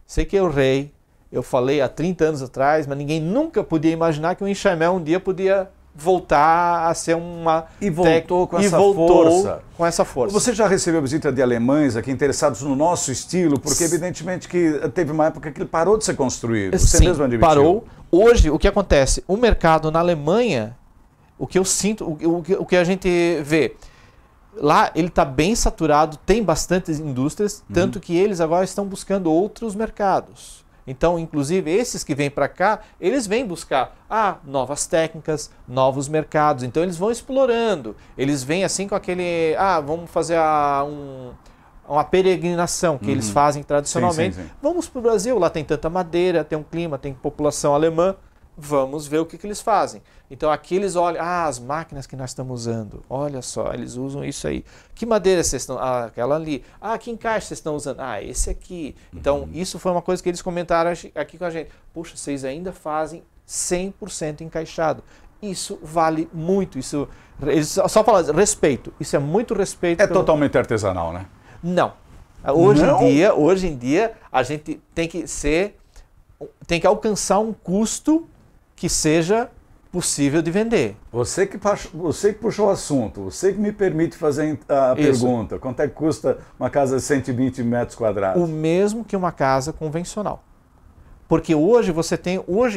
sei que eu errei, eu falei há 30 anos atrás, mas ninguém nunca podia imaginar que o enxamel um dia podia voltar a ser uma... E voltou com essa força. Com essa força. Você já recebeu visita de alemães aqui interessados no nosso estilo? Porque evidentemente que teve uma época que ele parou de ser construído. Você mesmo admitiu. Parou. Hoje, o que acontece? O mercado na Alemanha... O que eu sinto, o que a gente vê, lá ele está bem saturado, tem bastantes indústrias, tanto que eles agora estão buscando outros mercados. Então, inclusive, esses que vêm para cá, eles vêm buscar novas técnicas, novos mercados. Então, eles vão explorando. Eles vêm assim com aquele, vamos fazer uma peregrinação que eles fazem tradicionalmente. Sim. Vamos para o Brasil, lá tem tanta madeira, tem um clima, tem população alemã. Vamos ver o que eles fazem. Então aqui eles olham, as máquinas que nós estamos usando, olha só, eles usam isso aí. Que madeira vocês estão? Aquela ali. Que encaixe vocês estão usando? Esse aqui. Então isso foi uma coisa que eles comentaram aqui com a gente. Puxa, vocês ainda fazem 100% encaixado. Isso vale muito. Isso, só falar respeito. Isso é muito respeito. É totalmente artesanal, né? Não. Não? Hoje em dia, a gente tem que alcançar um custo que seja possível de vender. Você que puxou o assunto, você que me permite fazer a pergunta. Quanto é que custa uma casa de 120 metros quadrados? O mesmo que uma casa convencional. Porque hoje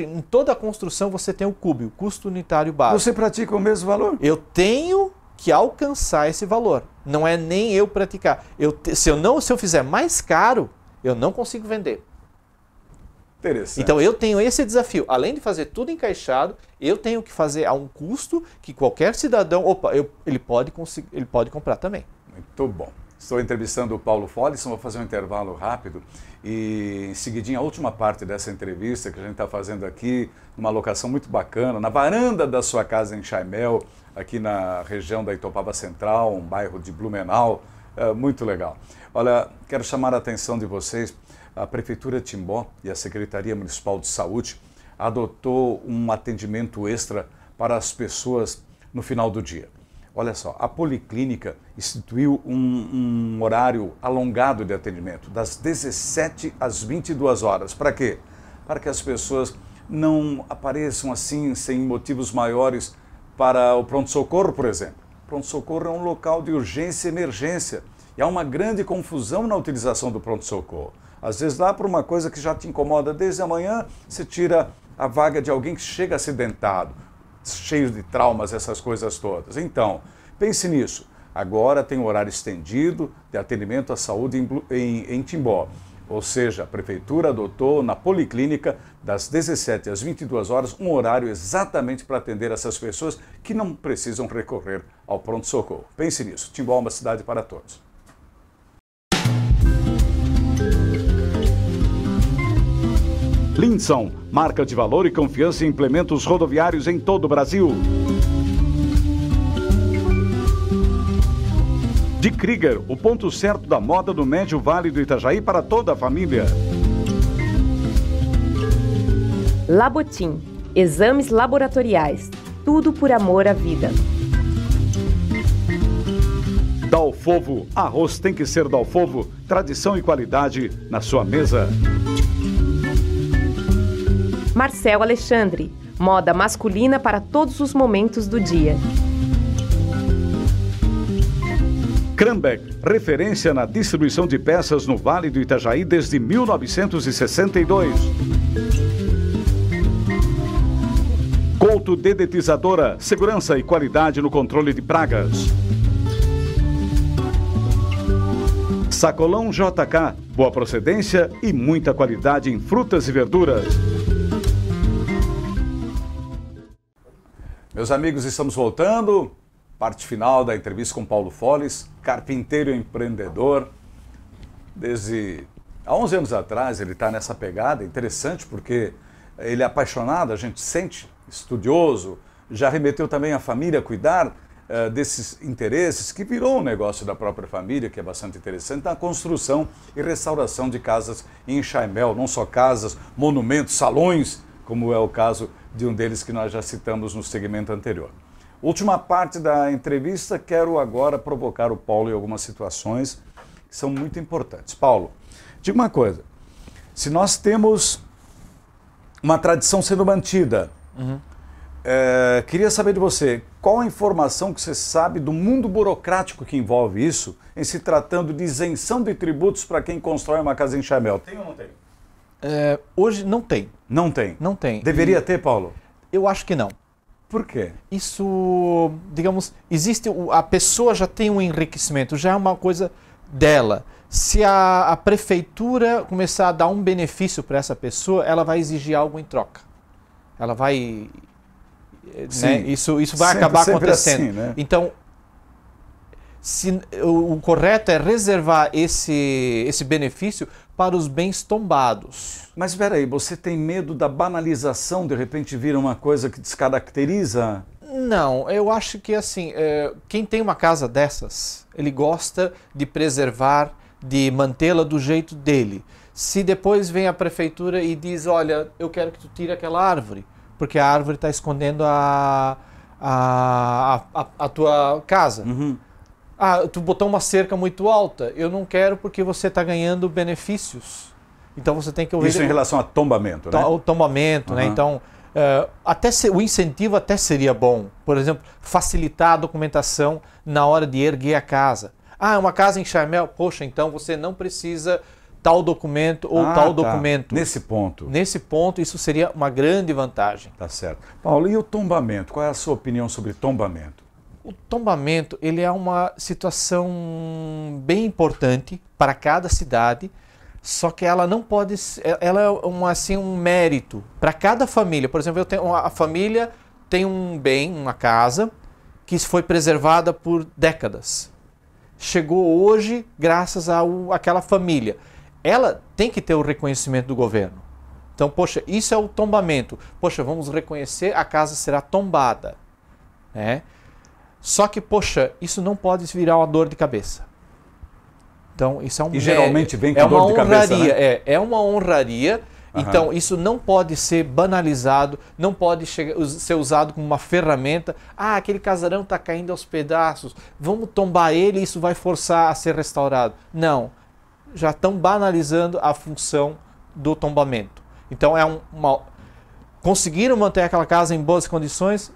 em toda a construção você tem o CUB, o custo unitário básico. Você pratica o mesmo valor? Eu tenho que alcançar esse valor. Não é nem eu praticar. Se eu fizer mais caro, eu não consigo vender. Interessante. Então eu tenho esse desafio. Além de fazer tudo encaixado, eu tenho que fazer a um custo que qualquer cidadão, ele pode comprar também. Muito bom. Estou entrevistando o Paulo Follisson, vou fazer um intervalo rápido e em seguidinho a última parte dessa entrevista que a gente está fazendo aqui, numa locação muito bacana, na varanda da sua casa em Chaimel, aqui na região da Itopava Central, um bairro de Blumenau, muito legal. Olha, quero chamar a atenção de vocês. A Prefeitura de Timbó e a Secretaria Municipal de Saúde adotou um atendimento extra para as pessoas no final do dia. Olha só, a Policlínica instituiu um horário alongado de atendimento, das 17 às 22 horas. Para quê? Para que as pessoas não apareçam assim, sem motivos maiores para o pronto-socorro, por exemplo. O pronto-socorro é um local de urgência e emergência e há uma grande confusão na utilização do pronto-socorro. Às vezes lá por uma coisa que já te incomoda desde a manhã, você tira a vaga de alguém que chega acidentado, cheio de traumas, essas coisas todas. Então, pense nisso. Agora tem um horário estendido de atendimento à saúde em Timbó. Ou seja, a Prefeitura adotou na Policlínica, das 17 às 22 horas, um horário exatamente para atender essas pessoas que não precisam recorrer ao pronto-socorro. Pense nisso. Timbó é uma cidade para todos. Linson, marca de valor e confiança em implementos rodoviários em todo o Brasil. De Krieger, o ponto certo da moda do Médio Vale do Itajaí para toda a família. Labotim, exames laboratoriais, tudo por amor à vida. Dalfovo, arroz tem que ser Dalfovo, tradição e qualidade na sua mesa. Marcel Alexandre, moda masculina para todos os momentos do dia. Krambeck, referência na distribuição de peças no Vale do Itajaí desde 1962. Couto Dedetizadora, segurança e qualidade no controle de pragas. Sacolão JK, boa procedência e muita qualidade em frutas e verduras. Meus amigos, estamos voltando. Parte final da entrevista com Paulo Follisson, carpinteiro e empreendedor. Desde há 11 anos atrás ele está nessa pegada, interessante porque ele é apaixonado, a gente sente, estudioso, já remeteu também a família a cuidar desses interesses, que virou um negócio da própria família, que é bastante interessante, na construção e restauração de casas em Chaimel, não só casas, monumentos, salões, como é o caso de um deles que nós já citamos no segmento anterior. Última parte da entrevista, quero agora provocar o Paulo em algumas situações que são muito importantes. Paulo, diga uma coisa, se nós temos uma tradição sendo mantida, queria saber de você, qual a informação que você sabe do mundo burocrático que envolve isso, em se tratando de isenção de tributos para quem constrói uma casa em Chaimel? Tem ou não tem? Hoje não tem. Não tem? Não tem. Deveria ter, Paulo? Eu acho que não. Por quê? Isso, digamos, a pessoa já tem um enriquecimento, já é uma coisa dela. Se a prefeitura começar a dar um benefício para essa pessoa, ela vai exigir algo em troca. Ela vai... Né, isso vai acabar acontecendo. Assim, né? Então, o correto é reservar esse benefício para os bens tombados. Mas espera aí, você tem medo da banalização, de repente vira uma coisa que descaracteriza? Não, eu acho que assim, quem tem uma casa dessas, ele gosta de preservar, de mantê-la do jeito dele. Se depois vem a prefeitura e diz, olha, eu quero que tu tire aquela árvore, porque a árvore está escondendo a tua casa. Ah, tu botou uma cerca muito alta. Eu não quero porque você está ganhando benefícios. Então você tem que ouvir... Isso em relação a tombamento, né? O tombamento, né? Então, o incentivo até seria bom. Por exemplo, facilitar a documentação na hora de erguer a casa. Ah, uma casa em Charmel, poxa, então você não precisa tal documento ou tal documento. Nesse ponto. Nesse ponto, isso seria uma grande vantagem. Tá certo. Paulo, e o tombamento? Qual é a sua opinião sobre tombamento? O tombamento, ele é uma situação bem importante para cada cidade, só que ela não pode, ela é um mérito para cada família. Por exemplo, a família tem um bem, uma casa, que foi preservada por décadas. Chegou hoje graças àquela família. Ela tem que ter o reconhecimento do governo. Então, poxa, isso é o tombamento. Poxa, vamos reconhecer, a casa será tombada, né? Só que, poxa, isso não pode virar uma dor de cabeça. Então, isso é um... E geralmente vem com dor de cabeça, né? É uma honraria. Então, isso não pode ser banalizado, não pode ser usado como uma ferramenta. Ah, aquele casarão está caindo aos pedaços, vamos tombar ele e isso vai forçar a ser restaurado. Não, já estão banalizando a função do tombamento. Então, conseguiram manter aquela casa em boas condições,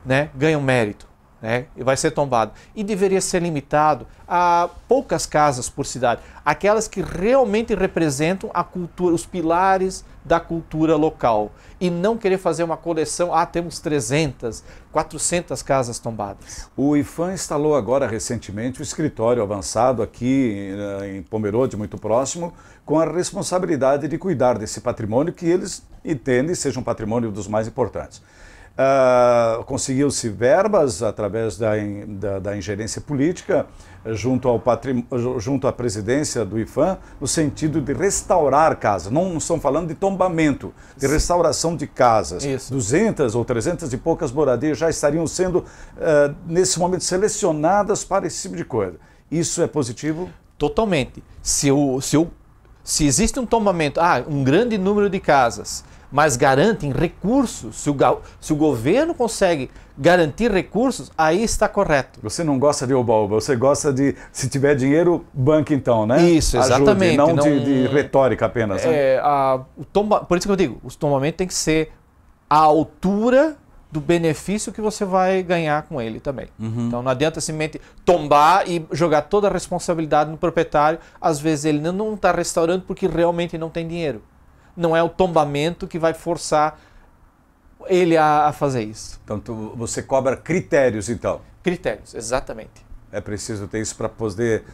né? Ganham mérito. Né? E vai ser tombado. E deveria ser limitado a poucas casas por cidade, aquelas que realmente representam a cultura, os pilares da cultura local, e não querer fazer uma coleção, temos 300, 400 casas tombadas. O IPHAN instalou agora recentemente o escritório avançado aqui em Pomerode, muito próximo, com a responsabilidade de cuidar desse patrimônio que eles entendem seja um patrimônio dos mais importantes. Conseguiu-se verbas através da ingerência política junto à presidência do IPHAN, no sentido de restaurar casas. Não estamos falando de tombamento, de restauração de casas. Isso. 200 ou 300 e poucas moradias já estariam sendo, nesse momento, selecionadas para esse tipo de coisa. Isso é positivo? Totalmente. Se existe um tombamento, um grande número de casas, mas garantem recursos, se o governo consegue garantir recursos, aí está correto. Você não gosta de oba-oba, você gosta de, se tiver dinheiro, banque então, né? Isso, exatamente. Ajude, não de retórica apenas. Né? Por isso que eu digo, o tombamento tem que ser à altura do benefício que você vai ganhar com ele também. Então não adianta simplesmente tombar e jogar toda a responsabilidade no proprietário, às vezes ele não está restaurando porque realmente não tem dinheiro. Não é o tombamento que vai forçar ele a fazer isso. Então você cobra critérios, então? Critérios, exatamente. É preciso ter isso para poder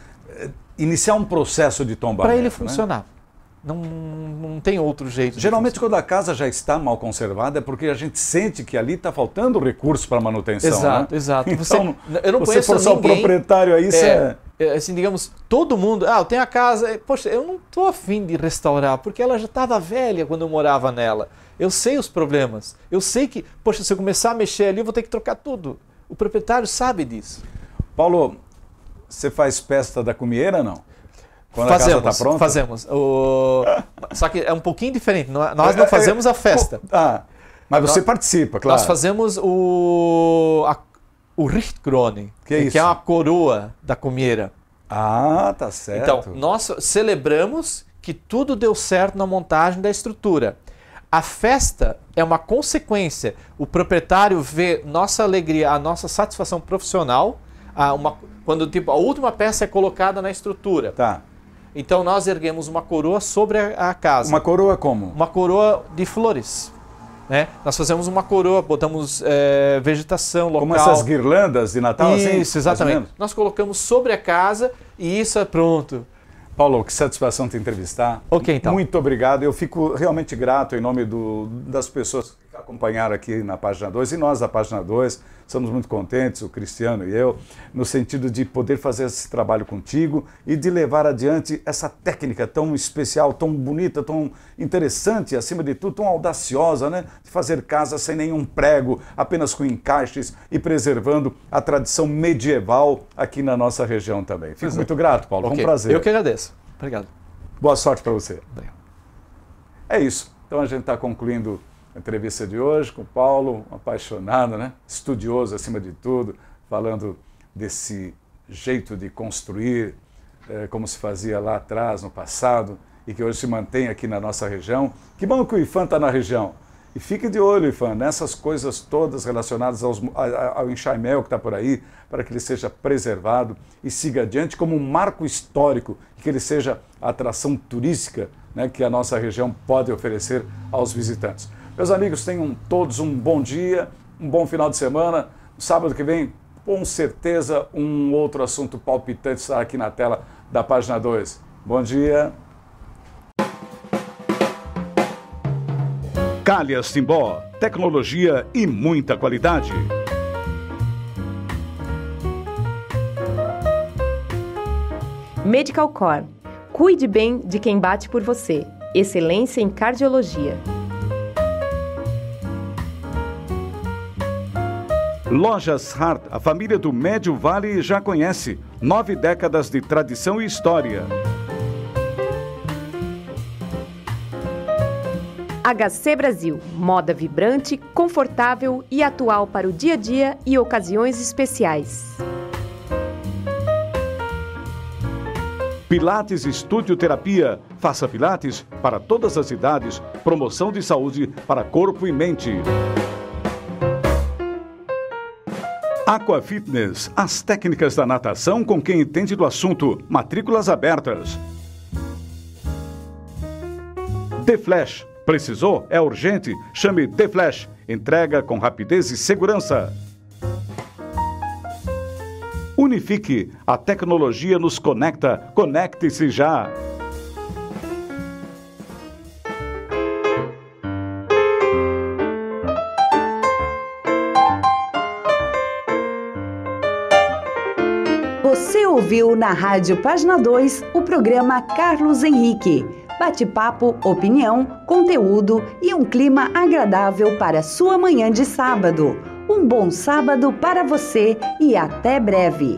iniciar um processo de tombamento. Para ele funcionar. Né? Não tem outro jeito. Geralmente quando a casa já está mal conservada é porque a gente sente que ali está faltando recurso para manutenção. Exato, né? exato. Então, eu não você forçar o proprietário aí, assim, digamos, todo mundo, eu tenho a casa, poxa, eu não estou afim de restaurar, porque ela já estava velha quando eu morava nela. Eu sei os problemas, eu sei que, poxa, se eu começar a mexer ali, eu vou ter que trocar tudo. O proprietário sabe disso. Paulo, você faz festa da comieira, não? Quando a casa está pronta? Fazemos. Só que é um pouquinho diferente, nós não fazemos a festa. Mas você participa, claro. Nós fazemos o Richtkrone, que é uma coroa da comieira. Tá certo. Então, nós celebramos que tudo deu certo na montagem da estrutura. A festa é uma consequência. O proprietário vê nossa alegria, a nossa satisfação profissional, quando a última peça é colocada na estrutura. Tá. Então, nós erguemos uma coroa sobre a casa. Uma coroa como? Uma coroa de flores. Né? Nós fazemos uma coroa, botamos vegetação local. Como essas guirlandas de Natal? Isso, assim, exatamente. Nós colocamos sobre a casa e isso é pronto. Paulo, que satisfação te entrevistar. Ok, então. Muito obrigado. Eu fico realmente grato em nome das pessoas que acompanharam aqui na Página 2 e nós da Página 2. Somos muito contentes, o Cristiano e eu, no sentido de poder fazer esse trabalho contigo e de levar adiante essa técnica tão especial, tão bonita, tão interessante, acima de tudo, tão audaciosa, né? De fazer casa sem nenhum prego, apenas com encaixes e preservando a tradição medieval aqui na nossa região também. Fico muito grato, Paulo. Foi um prazer. Eu que agradeço. Obrigado. Boa sorte para você. Obrigado. É isso. Então a gente está concluindo A entrevista de hoje com o Paulo, um apaixonado, né? Estudioso acima de tudo, falando desse jeito de construir, como se fazia lá atrás, no passado, e que hoje se mantém aqui na nossa região. Que bom que o IPHAN está na região. E fique de olho, IPHAN, nessas coisas todas relacionadas ao enxaimel que está por aí, para que ele seja preservado e siga adiante como um marco histórico, que ele seja a atração turística, né, que a nossa região pode oferecer aos visitantes. Meus amigos, tenham todos um bom dia, um bom final de semana. Sábado que vem, com certeza, um outro assunto palpitante estará aqui na tela da página 2. Bom dia. Calhas Timbó, tecnologia e muita qualidade. Medical Core. Cuide bem de quem bate por você. Excelência em cardiologia. Lojas Hart, a família do Médio Vale já conhece. 9 décadas de tradição e história. HC Brasil, moda vibrante, confortável e atual para o dia a dia e ocasiões especiais. Pilates Estúdio Terapia. Faça Pilates para todas as idades. Promoção de saúde para corpo e mente. Aqua Fitness, as técnicas da natação com quem entende do assunto. Matrículas abertas. The Flash, precisou? É urgente? Chame The Flash. Entrega com rapidez e segurança. Unifique, a tecnologia nos conecta. Conecte-se já. Você ouviu na Rádio Página 2 o programa Carlos Henrique. Bate-papo, opinião, conteúdo e um clima agradável para sua manhã de sábado. Um bom sábado para você e até breve.